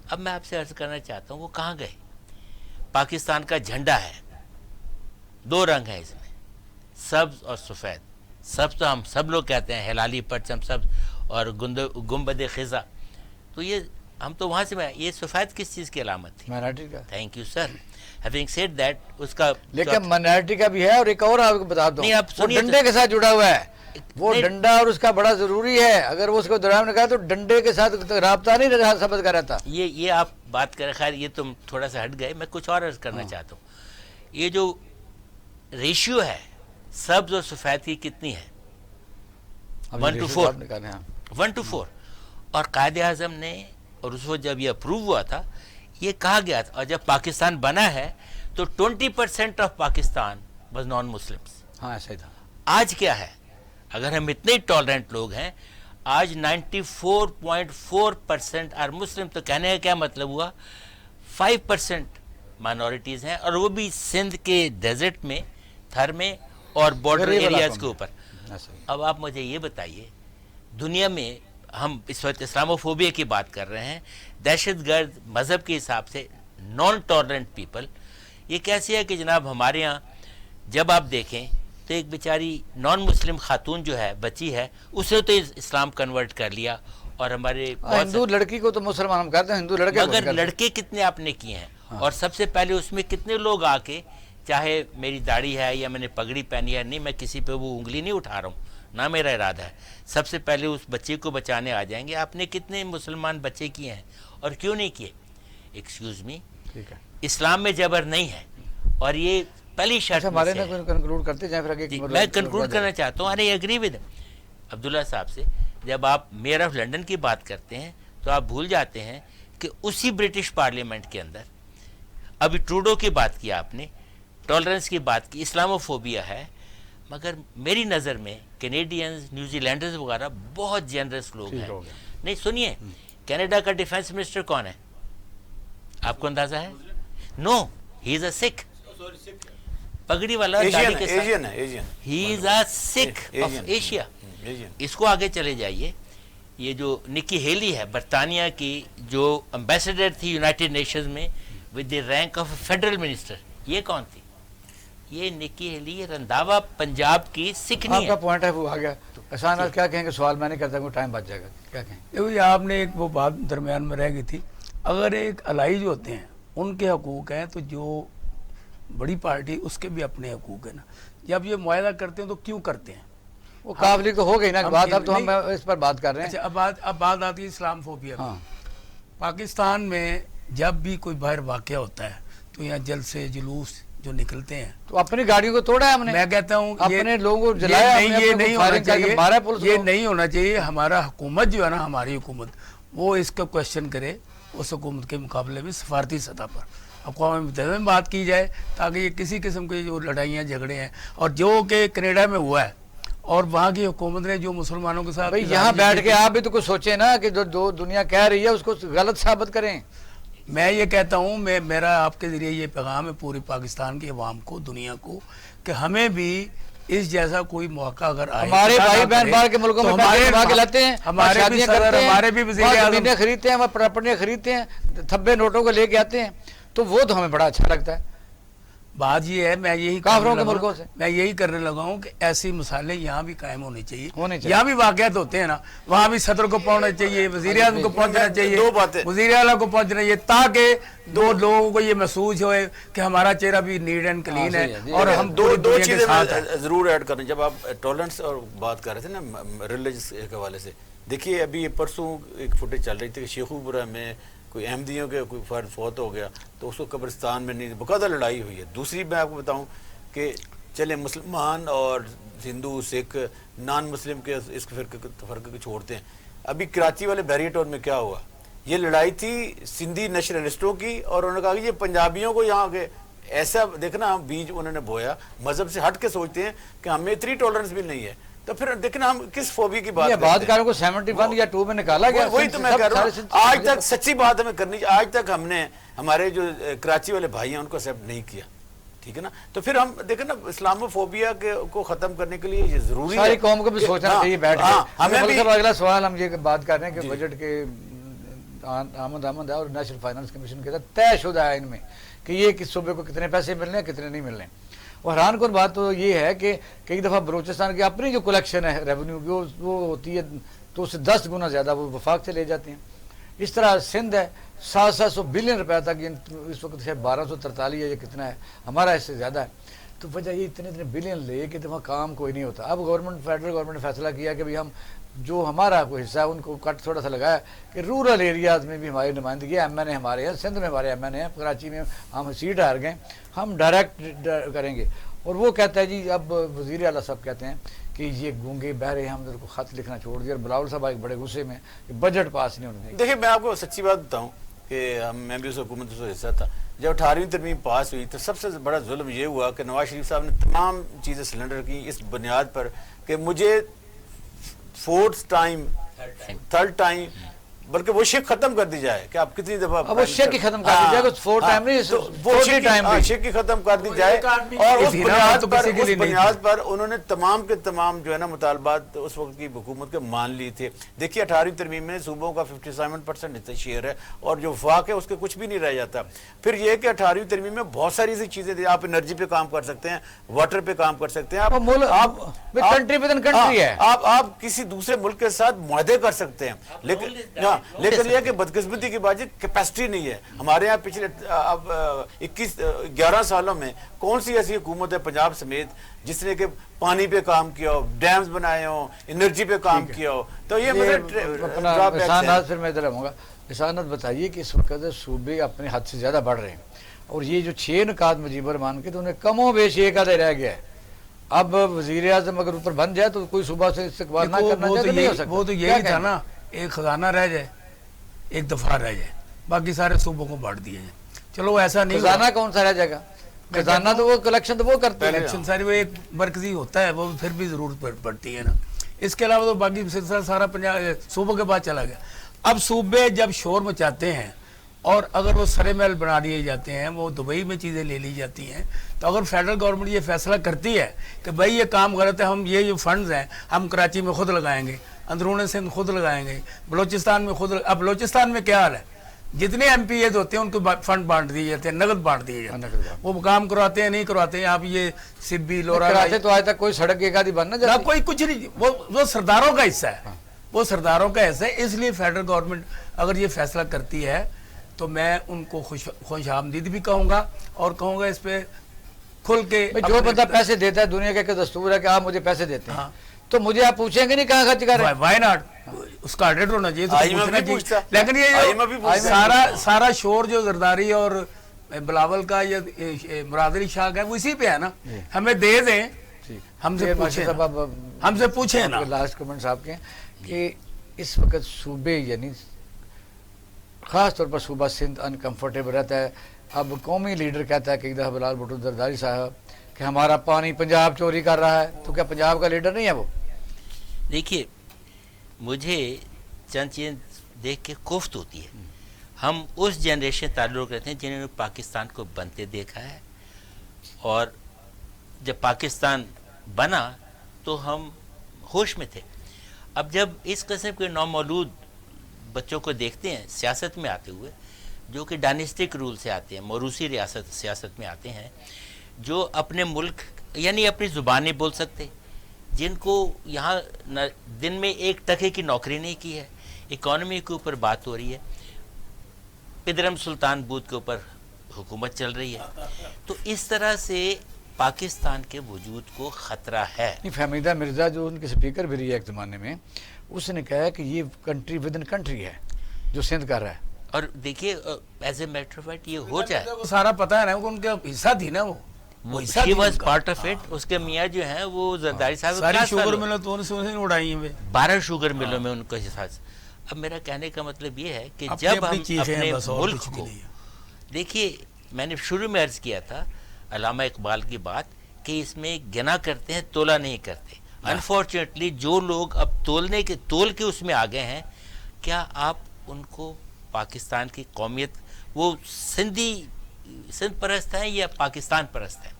[SPEAKER 4] اب میں آپ سے عرض کرنا چاہتا ہوں، وہ کہاں گئے؟ پاکستان کا جھنڈا ہے، 2 رنگ ہیں اس میں، سبز اور سفید. سبز تو ہم سب لوگ کہتے ہیں، ہلالی پرچم سبز اور گنبد خزا. تو یہ ہم تو وہاں سے میں، یہ سفید کس چیز کی علامت تھی؟
[SPEAKER 1] مائنارٹی کا.
[SPEAKER 4] Thank you sir. Having said that, اس کا
[SPEAKER 1] لیکن مائنارٹی کا بھی ہے، اور ایک اور آپ کو بتا دوں،
[SPEAKER 4] نہیں، آپ
[SPEAKER 1] وہ ڈنڈے کے ساتھ جڑا ہوا ہے. وہ ڈنڈا اور اس کا بڑا ضروری ہے. اگر وہ اس کو درمیان نے کہا تو ڈنڈے کے ساتھ رابطہ نہیں رہا، ثبت کر رہا تھا.
[SPEAKER 4] یہ آپ بات کریں، خیر یہ تم تھوڑا سا ہٹ گئے. میں کچھ اور عرض کرنا چاہتا ہوں. یہ جو ریشیو ہے سبز اور سفید کی کتنی ہے؟ 1:4. اور قائد اعظم نے، اور اس وقت جب یہ اپروو ہوا تھا، یہ کہا گیا تھا، اور جب پاکستان بنا ہے تو 20% of Pakistan was non Muslims.
[SPEAKER 1] ہاں ایسا ہی تھا.
[SPEAKER 4] آج کیا ہے؟ اگر ہم اتنے ٹالرنٹ لوگ ہیں، آج 94.4% آر مسلم. تو کہنے کا کیا مطلب ہوا؟ 5% مائنورٹیز ہیں، اور وہ بھی سندھ کے ڈیزرٹ میں، تھر میں، اور بارڈر ایریاز کے اوپر. اب آپ مجھے یہ بتائیے، دنیا میں ہم اس وقت اسلاموفوبیا کی بات کر رہے ہیں، دہشت گرد مذہب کے حساب سے نان ٹالرنٹ پیپل. یہ کیسے ہے کہ جناب ہمارے ہاں جب آپ دیکھیں تو ایک بیچاری نان مسلم خاتون جو ہے، بچی ہے، اسے تو اسلام کنورٹ کر لیا. اور ہمارے
[SPEAKER 1] ہندو لڑکی کو تو مسلمان ہم کہتے ہیں، ہندو لڑکے،
[SPEAKER 4] مگر لڑکے کتنے آپ نے کیے ہیں. اور سب سے پہلے اس میں کتنے لوگ آ کے، چاہے میری داڑھی ہے یا میں نے پگڑی پہنی ہے، نہیں میں کسی پہ وہ انگلی نہیں اٹھا رہا ہوں، نہ میرا ارادہ ہے، سب سے پہلے اس بچے کو بچانے آ جائیں گے. آپ نے کتنے مسلمان بچے کیے ہیں اور کیوں نہیں کیے؟ ایکسکیوز می، اسلام میں جبر نہیں ہے. اور یہ پہلی شرط
[SPEAKER 1] ہمارے نا کنکلوڈ کرتے جائیں. پھر
[SPEAKER 4] میں کنکلوڈ کرنا چاہتا ہوں. ارے ایگری ود عبداللہ صاحب سے، جب آپ میئر آف لنڈن کی بات کرتے ہیں تو آپ بھول جاتے ہیں کہ اسی برٹش پارلیمنٹ کے اندر، ابھی ٹروڈو کی بات کی آپ نے، ٹالرنس کی بات کی، اسلاموفوبیا ہے، مگر میری نظر میں کینیڈینز، نیوزی لینڈرز وغیرہ بہت جنرس لوگ ہیں. نہیں سنیے، کینیڈا کا ڈیفنس منسٹر کون ہے؟ آپ کو اندازہ ہے؟ نو، ہی از اے سکھ، پگڑی والا، داڑھی کے ساتھ. ہی از اے سکھ آف ایشیا. اس کو آگے چلے جائیے. یہ جو نکی ہیلی ہے، برطانیہ کی جو امبیسڈر تھی یونائٹڈ نیشنز میں with the rank of federal minister, یہ کون تھی؟ یہ نکی ہیلی، یہ رنداوا پنجاب کی سکھ نہیں ہے.
[SPEAKER 1] آپ کا پوائنٹ ہے وہ آ گیا. احسان آپ کیا کہیں گے؟ سوال میں نہیں کرتا ہوں، ٹائم بچ جائے گا. کیا کہیں؟
[SPEAKER 3] دیکھو، آپ نے ایک وہ بات درمیان میں رہ گئی تھی. اگر ایک الائی جو ہوتے ہیں ان کے حقوق ہیں، تو جو بڑی پارٹی اس کے بھی اپنے حقوق ہیں نا. جب یہ معاہدہ کرتے ہیں تو کیوں کرتے ہیں؟
[SPEAKER 1] وہ قابلی تو ہو گئی نا بات, اب تو ہم
[SPEAKER 3] نہیں-
[SPEAKER 1] اس پر بات کر رہے ہیں.
[SPEAKER 3] اچھا اب بات آتی ہے اسلام فوبیا کی.
[SPEAKER 1] ہاں
[SPEAKER 3] پاکستان میں جب بھی کوئی باہر واقعہ ہوتا ہے تو یہاں جلسے جلوس جو نکلتے ہیں,
[SPEAKER 1] تو اپنی گاڑیوں کو توڑا ہے ہم نے,
[SPEAKER 3] میں کہتا ہوں
[SPEAKER 1] اپنے لوگوں کو جلایا, ہم نے
[SPEAKER 3] یہ
[SPEAKER 1] اپنے
[SPEAKER 3] نہیں
[SPEAKER 1] کو
[SPEAKER 3] ہونا
[SPEAKER 1] فائرنگ کر کے
[SPEAKER 3] چاہیے,
[SPEAKER 1] مارا ہے پولیس
[SPEAKER 3] یہ
[SPEAKER 1] کو.
[SPEAKER 3] نہیں ہونا چاہیے. ہمارا حکومت جو ہے نا, ہماری حکومت, وہ اس کا کوشچن کرے اس حکومت کے مقابلے میں سفارتی سطح پر اقوام متحدہ میں بات کی جائے, تاکہ یہ کسی قسم کے جو لڑائیاں جھگڑے ہیں, اور جو کہ کینیڈا میں ہوا ہے اور وہاں کی حکومت نے جو مسلمانوں کے ساتھ
[SPEAKER 1] بھئی یہاں بیٹھ کے آپ بھی تو کچھ سوچیں نا کہ جو دنیا کہہ رہی ہے اس کو غلط ثابت کریں.
[SPEAKER 3] میں یہ کہتا ہوں, میرا آپ کے ذریعے یہ پیغام ہے پوری پاکستان کی عوام کو, دنیا کو, کہ ہمیں بھی اس جیسا کوئی موقع اگر آئے,
[SPEAKER 1] ہمارے بھائی بہن باہر کے ملکوں میں پیسے کما کے لاتے ہیں,
[SPEAKER 3] ہمارے بھی
[SPEAKER 1] شادیاں
[SPEAKER 3] صدر,
[SPEAKER 1] کرتے ہیں,
[SPEAKER 3] ہمارے بھی وزیر
[SPEAKER 1] وہاں
[SPEAKER 3] اعظم
[SPEAKER 1] زمینیں خریدتے ہیں, وہاں پراپرٹیاں خریدتے ہیں, تھبے نوٹوں کو لے کے آتے ہیں, تو وہ تو ہمیں بڑا اچھا لگتا ہے.
[SPEAKER 3] بات یہ ہے, میں یہی
[SPEAKER 1] کافروں کے ملکوں سے
[SPEAKER 3] میں یہی کرنے لگا ہوں کہ ایسی مثالیں یہاں بھی قائم ہونی چاہیے.
[SPEAKER 1] ہونے چاہیے.
[SPEAKER 3] یہاں بھی واقعات ہوتے ہیں نا, وہاں بھی صدر کو پہنچنا چاہیے, وزیر اعظم کو پہنچنا چاہیے,
[SPEAKER 2] دو باتیں,
[SPEAKER 3] وزیر اعلیٰ کو پہنچنا چاہیے, تاکہ دو لوگوں کو یہ محسوس ہوئے کہ ہمارا چہرہ بھی نیٹ اینڈ کلین ہے, اور ہم
[SPEAKER 2] دو چیزیں ضرور ایڈ کریں. جب آپ ٹالرنس اور بات کر رہے تھے نا ریلیجس کے حوالے سے, دیکھیے ابھی پرسوں ایک فوٹیج چل رہی تھی کہ شیخوپورہ میں کوئی احمدیوں کے کوئی فرد فوت ہو گیا تو اس کو قبرستان میں نہیں, باقاعدہ لڑائی ہوئی ہے. دوسری میں آپ کو بتاؤں کہ چلے مسلمان اور ہندو سکھ نان مسلم کے اس فرق کو چھوڑتے ہیں, ابھی کراچی والے بیریٹون میں کیا ہوا, یہ لڑائی تھی سندھی نیشنلسٹوں کی, اور انہوں نے کہا کہ یہ پنجابیوں کو یہاں کے ایسا دیکھنا بیج انہوں نے بویا, مذہب سے ہٹ کے سوچتے ہیں کہ ہمیں اتنی ٹالرنس بھی نہیں ہے. تو پھر دیکھنا ہم کس فوبی کی بات کرتے ہیں.
[SPEAKER 1] بات کروں کو 71 یا 2 میں نکالا گیا,
[SPEAKER 2] وہی تو میں کہہ رہا ہوں, آج تک سچی بات ہمیں کرنی چاہیے. آج تک ہم نے ہمارے جو کراچی والے بھائی ہیں ان کو ایکسیپٹ نہیں کیا, ٹھیک ہے نا. تو پھر ہم دیکھیں نا اسلامو فوبیا کو ختم کرنے کے لیے یہ ضروری ہے,
[SPEAKER 1] ساری قوم کو بھی سوچنا چاہیے بیٹھ کے.
[SPEAKER 2] ہمیں بھی
[SPEAKER 1] اگلا سوال ہم یہ بات کر رہے ہیں کہ بجٹ کے آمد ہے اور نیشنل فائنانس کمیشن کے ساتھ طے شدہ ہے ان میں کہ یہ کس صوبے کو کتنے پیسے ملنے ہیں کتنے نہیں ملنے. اور حیران کن بات تو یہ ہے کہ کئی دفعہ بلوچستان کی اپنی جو کلیکشن ہے ریونیو کی وہ ہوتی ہے تو اس سے 10 گنا زیادہ وہ وفاق سے لے جاتے ہیں. اس طرح سندھ ہے 700 بلین روپے تک, اس وقت شاید 1243 ہے یا کتنا ہے, ہمارا اس سے زیادہ ہے. تو وجہ یہ اتنے بلین لے کہ وہاں کام کوئی نہیں ہوتا. اب فیڈرل گورنمنٹ نے فیصلہ کیا کہ ہم جو ہمارا کوئی حصہ ہے ان کو کٹ تھوڑا سا لگایا کہ رورل ایریاز میں بھی ہماری نمائندگی ہے, MNA ہمارے ہیں, سندھ میں ہمارے MNA ہیں, کراچی میں ہم سیٹ ہار گئے, ہم ڈائریکٹ کریں گے. اور وہ کہتا ہے جی, اب وزیر اعلیٰ صاحب کہتے ہیں کہ یہ گونگے بہرے ہم کو خط لکھنا چھوڑ دیا, اور بلاول صاحب ایک بڑے غصے میں کہ بجٹ پاس نہیں ہونے.
[SPEAKER 2] دیکھیں میں آپ کو سچی بات بتاؤں کہ میں بھی اس حکومت سے حصہ تھا, جب 18ویں ترمیم پاس ہوئی تو سب سے بڑا ظلم یہ ہوا کہ نواز شریف صاحب نے تمام چیزیں سلنڈر کی اس بنیاد پر کہ مجھے تھرڈ ٹائم بلکہ وہ شک ختم کر دی جائے کہ آپ کتنی دفعہ
[SPEAKER 1] اب وہ شک ہی ختم کر دی جائے, 4 ٹائم نہیں, 40 ٹائم بھی
[SPEAKER 2] شک ہی ختم کر دی جائے. اور اس بنیاد پر انہوں نے تمام کے تمام جو ہے نا مطالبات اس وقت کی حکومت کے مان لی تھے. دیکھیے 18ویں ترمیم میں صوبوں کا 57% شیئر ہے, اور جو وفاق ہے اس کے کچھ بھی نہیں رہ جاتا. پھر یہ کہ 18ویں ترمیم میں بہت ساری ایسی چیزیں تھیں, آپ انرجی پہ کام کر سکتے ہیں, واٹر پہ کام کر سکتے ہیں, آپ کسی دوسرے ملک کے ساتھ معاہدے کر سکتے ہیں. لیکن یہ کہ بدقسمتی کی بات کیپیسٹی نہیں ہے ہمارے یہاں. پچھلے 11 سالوں میں کون سی ایسی حکومت ہے پنجاب سمیت جس نے کہ پانی پہ کام کیا ہو, ڈیمز بنائے ہوں, انرجی پہ کام کیا ہو. تو یہ
[SPEAKER 1] احسانات پھر میں ادھر رہوں گا. احسانات بتائیے کہ اس وقت صوبے اپنے حد سے زیادہ بڑھ رہے ہیں, اور یہ جو 6 نکات مجیب الرحمان کے تو انہیں کم و بیش ایک آدھے رہ گیا ہے. اب وزیر اعظم اگر اوپر بن جائے تو کوئی صوبہ سے استقبال نہ کرنا چاہے تو نہیں ہو سکتا.
[SPEAKER 3] وہ تو یہی تھا نا, ایک خزانہ رہ جائے, ایک دفعہ رہ جائے, باقی سارے صوبوں کو بانٹ دیا جائے. چلو ایسا نہیں,
[SPEAKER 1] خزانہ کون سا رہ جائے گا, خزانہ تو وہ کلیکشن تو وہ کرتے ہیں,
[SPEAKER 3] کلیکشن ساری وہ ایک مرکزی ہوتا ہے, وہ پھر بھی ضرورت پڑتی ہے نا. اس کے علاوہ تو باقی سلسلہ سارا صوبوں کے پاس چلا گیا. اب صوبے جب شور مچاتے ہیں اور اگر وہ سرے محل بنا دیے جاتے ہیں, وہ دبئی میں چیزیں لے لی جاتی ہیں, تو اگر فیڈرل گورنمنٹ یہ فیصلہ کرتی ہے کہ بھائی یہ کام غلط ہے, ہم یہ فنڈز ہیں ہم کراچی میں خود لگائیں گے, اندرون سندھ خود لگائیں گے, بلوچستان میں خود. اب بلوچستان میں کیا حال ہے, جتنے MPAs ہوتے ہیں ان کو فنڈ بانٹ دیے جاتے ہیں, نقد بانٹ دیے جاتے ہیں, وہ کام کرواتے ہیں نہیں کرواتے ہیں. آپ یہ سبی لورا
[SPEAKER 1] تو آج تک کوئی سڑک ایک آدھی بننا
[SPEAKER 3] نہ, کوئی کچھ نہیں, وہ سرداروں کا حصہ ہے, وہ سرداروں کا حصہ ہے. اس لیے فیڈرل گورنمنٹ اگر یہ فیصلہ کرتی ہے تو میں ان کو خوش آمدید بھی کہوں گا, اور کہوں گا اس پہ کھل کے.
[SPEAKER 1] جو بندہ پیسے دیتا ہے, دنیا کا ایک دستور ہے کہ آپ مجھے پیسے دیتے ہیں, تو مجھے آپ پوچھیں گے نہیں کہاں خرچ کر رہے ہیں؟
[SPEAKER 3] وائی ناٹ، اس کا آڈٹ ہونا چاہیے، تو
[SPEAKER 2] IMF
[SPEAKER 3] پوچھنا
[SPEAKER 2] بھی
[SPEAKER 3] چاہیے۔
[SPEAKER 2] پوچھتا،
[SPEAKER 3] لیکن یہ
[SPEAKER 2] IMF بھی پوچھتا۔
[SPEAKER 3] سارا شور جو زرداری اور بلاول کا یا مراد علی شاہ کا ہے وہ اسی پہ ہے نا، ہمیں دے دیں، ہم سے پوچھیں نا، ہم سے پوچھیں نا۔
[SPEAKER 1] لاسٹ کمنٹ صاحب کے کہ اس وقت صوبے یعنی خاص طور پر صوبہ سندھ انکمفرٹیبل رہتا ہے۔ اب قومی لیڈر کہتا ہے کہ ایک دفعہ بلال بھٹو زرداری صاحب کہ ہمارا پانی پنجاب چوری کر رہا ہے، تو کیا پنجاب کا لیڈر نہیں ہے وہ؟
[SPEAKER 4] دیکھیے مجھے چند چیزیں دیکھ کے کوفت ہوتی ہے۔ ہم اس جنریشن تعلق رہتے ہیں جنہوں نے پاکستان کو بنتے دیکھا ہے، اور جب پاکستان بنا تو ہم ہوش میں تھے۔ اب جب اس قسم کے نومولود بچوں کو دیکھتے ہیں سیاست میں آتے ہوئے، جو کہ ڈائنسٹک رول سے آتے ہیں، موروثی سیاست میں آتے ہیں، جو اپنے ملک یعنی اپنی زبان نہیں بول سکتے، جن کو یہاں دن میں ایک ٹکے کی نوکری نہیں کی ہے، اکانومی کے اوپر بات ہو رہی ہے، پدرم سلطان بودھ کے اوپر حکومت چل رہی ہے، تو اس طرح سے پاکستان کے وجود کو خطرہ ہے۔
[SPEAKER 1] فہمیدہ مرزا جو ان کے سپیکر بھی رہی ہے ایک زمانے میں، اس نے کہا کہ یہ کنٹری ود ان کنٹری ہے جو سندھ کر رہا ہے۔
[SPEAKER 4] اور دیکھیے as a matter of fact یہ ہو جائے،
[SPEAKER 3] وہ سارا پتہ ہے نا، ان کا حصہ تھی نا، وہ حصہ
[SPEAKER 4] شی
[SPEAKER 3] تھی
[SPEAKER 4] واز
[SPEAKER 3] ان کا۔
[SPEAKER 4] Part of it. اس کے میاں جو ہیں وہ زرداری صاحب
[SPEAKER 3] ساری
[SPEAKER 4] کلاس
[SPEAKER 3] شوگر
[SPEAKER 4] فیلو،
[SPEAKER 3] ملیں تو ان سے اڑائی ہیں
[SPEAKER 4] 12 شوگر ملوں میں ان کا حصہ۔ اب میرا کہنے کا مطلب یہ ہے کہ
[SPEAKER 3] اپنی
[SPEAKER 4] جب
[SPEAKER 3] اپنی
[SPEAKER 4] ہم
[SPEAKER 3] چیزیں ہیں
[SPEAKER 4] اپنے
[SPEAKER 3] بس، اور
[SPEAKER 4] ملک
[SPEAKER 3] کچھ بھی
[SPEAKER 4] کو
[SPEAKER 3] نہیں ہے۔
[SPEAKER 4] دیکھیے، میں نے شروع میں عرض کیا تھا علامہ اقبال کی بات کہ اس میں گنا کرتے ہیں تولا نہیں کرتے۔ انفارچونیٹلی جو لوگ اب تول کے اس میں آ گئے ہیں، کیا آپ ان کو پاکستان کی قومیت، وہ سندھ پرست ہیں یا پاکستان پرست ہیں؟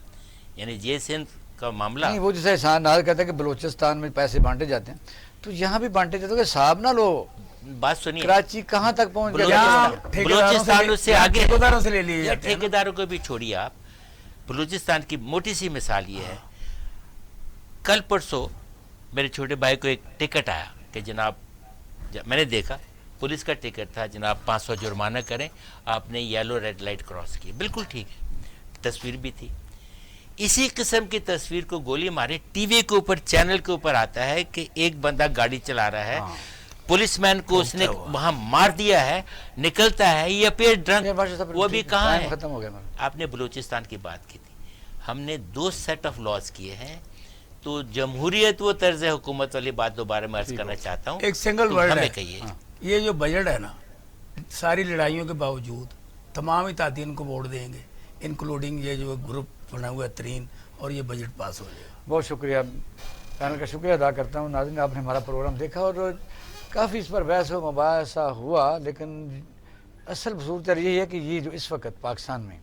[SPEAKER 4] یعنی یہ سندھ کا معاملہ
[SPEAKER 1] نہیں، وہ جیسے احسان ناز کہتا ہے کہ بلوچستان میں پیسے بانٹے جاتے ہیں، تو یہاں بھی بانٹے جاتے ہیں کہ صاحب نہ لو،
[SPEAKER 4] بات سنیے،
[SPEAKER 1] کراچی کہاں تک پہنچ گیا؟
[SPEAKER 4] بلوچستان اس سے آگے،
[SPEAKER 3] ٹھیکیداروں سے لے لیے
[SPEAKER 4] یا
[SPEAKER 3] جاتے ہیں نا۔
[SPEAKER 4] ٹھیکیداروں کو بھی چھوڑیے آپ۔ بلوچستان کی موٹی سی مثال یہ ہے، کل پرسوں میرے چھوٹے بھائی کو ایک ٹکٹ آیا کہ جناب، میں نے دیکھا پولیس کا ٹکٹ تھا، جناب 500 جرمانہ کریں، آپ نے یلو ریڈ لائٹ کراس کی۔ بالکل ٹھیک ہے، تصویر بھی تھی۔ اسی قسم کی تصویر کو گولی مارے ٹی وی کے اوپر، چینل کے اوپر آتا ہے کہ ایک بندہ گاڑی چلا رہا ہے، پولیس مین کو اس نے وہاں مار دیا ہے، نکلتا ہے یہ پھر ڈرنک، وہ بھی کہاں ہے؟
[SPEAKER 1] ختم ہو گیا ہمارا۔
[SPEAKER 4] آپ نے بلوچستان کی بات کی تھی، ہم نے 2 سیٹ آف لاز کیے ہیں، تو جمہوریت وہ طرز حکومت والی بات دوبارہ میں عرض کرنا چاہتا ہوں،
[SPEAKER 3] ایک سنگل
[SPEAKER 4] تو
[SPEAKER 3] ورڈ
[SPEAKER 4] ہمیں
[SPEAKER 3] ہے،
[SPEAKER 4] کہیے۔
[SPEAKER 3] یہ جو بجٹ ہے نا، ساری لڑائیوں کے باوجود تمام اتحادین کو ووٹ دیں گے، انکلوڈنگ یہ جو گروپ بنا ہوا ہے ترین، اور یہ بجٹ پاس ہو جائے گا۔
[SPEAKER 1] بہت شکریہ، پینل کا شکریہ ادا کرتا ہوں۔ ناظرین، آپ نے ہمارا پروگرام دیکھا اور کافی اس پر بحث و مباحثہ ہوا، لیکن اصل صورت یہی ہے کہ یہ جو اس وقت پاکستان میں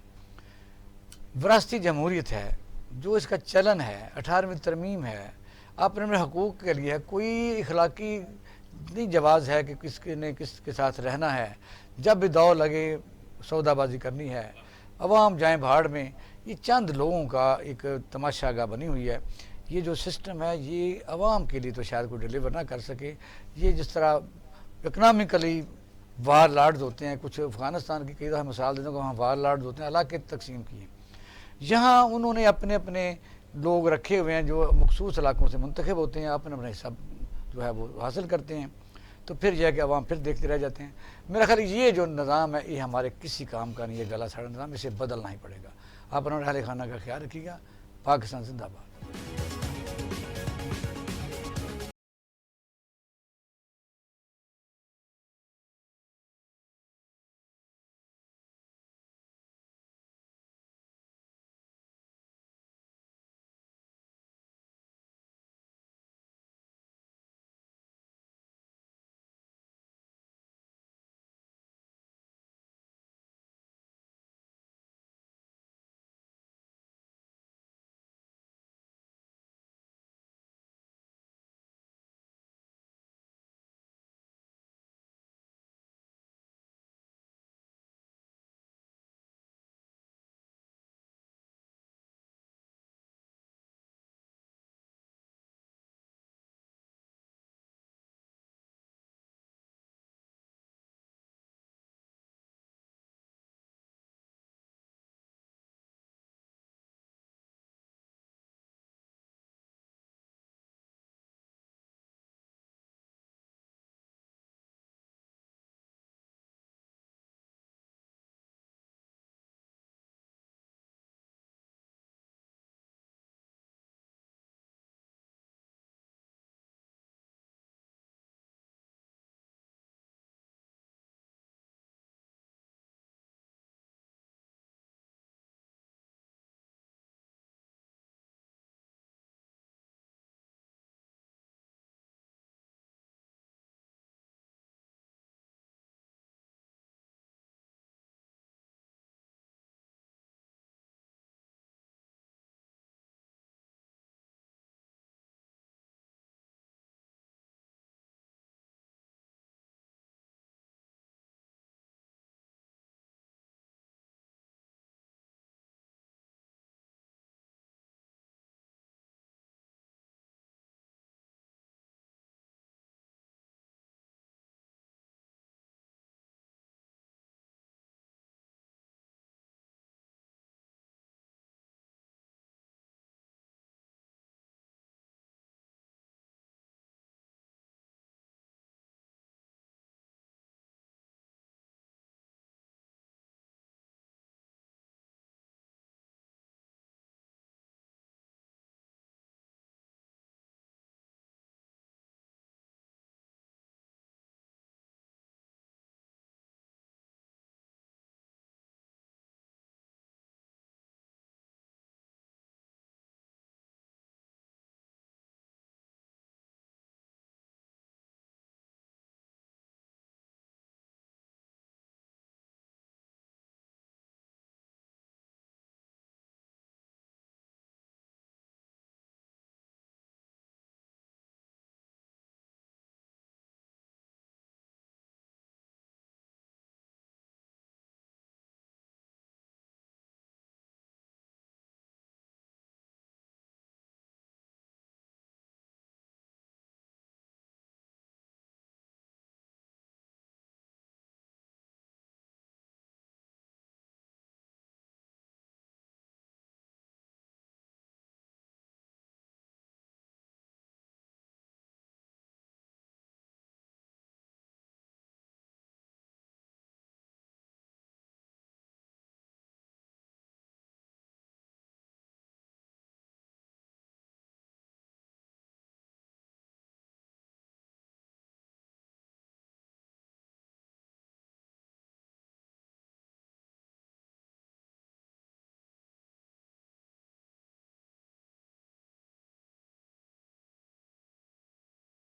[SPEAKER 1] وراثتی جمہوریت ہے، جو اس کا چلن ہے، 18ویں ترمیم ہے، اپنے اپنے حقوق کے لیے کوئی اخلاقی نہیں جواز ہے کہ کس نے کس کے ساتھ رہنا ہے، جب بھی دو لگے سودا بازی کرنی ہے، عوام جائیں بھاڑ میں، یہ چند لوگوں کا ایک تماشا گاہ بنی ہوئی ہے۔ یہ جو سسٹم ہے یہ عوام کے لیے تو شاید کوئی ڈیلیور نہ کر سکے۔ یہ جس طرح اکنامکلی وار لارڈز ہوتے ہیں، کچھ افغانستان کی کئی دفعہ مثال دیتے ہیں کہ وہاں وار لارڈز ہوتے ہیں، علاقے تقسیم کیے، یہاں انہوں نے اپنے اپنے لوگ رکھے ہوئے ہیں جو مخصوص علاقوں سے منتخب ہوتے ہیں، اپنے اپنے حساب جو ہے وہ حاصل کرتے ہیں، تو پھر یہ ہے کہ عوام پھر دیکھتے رہ جاتے ہیں۔ میرا خیال یہ جو نظام ہے یہ ہمارے کسی کام کا نہیں، یہ گلا سڑا نظام، اسے بدلنا ہی پڑے گا۔ آپ اپنے اہل خانہ کا خیال رکھیے گا۔ پاکستان زندہ باد۔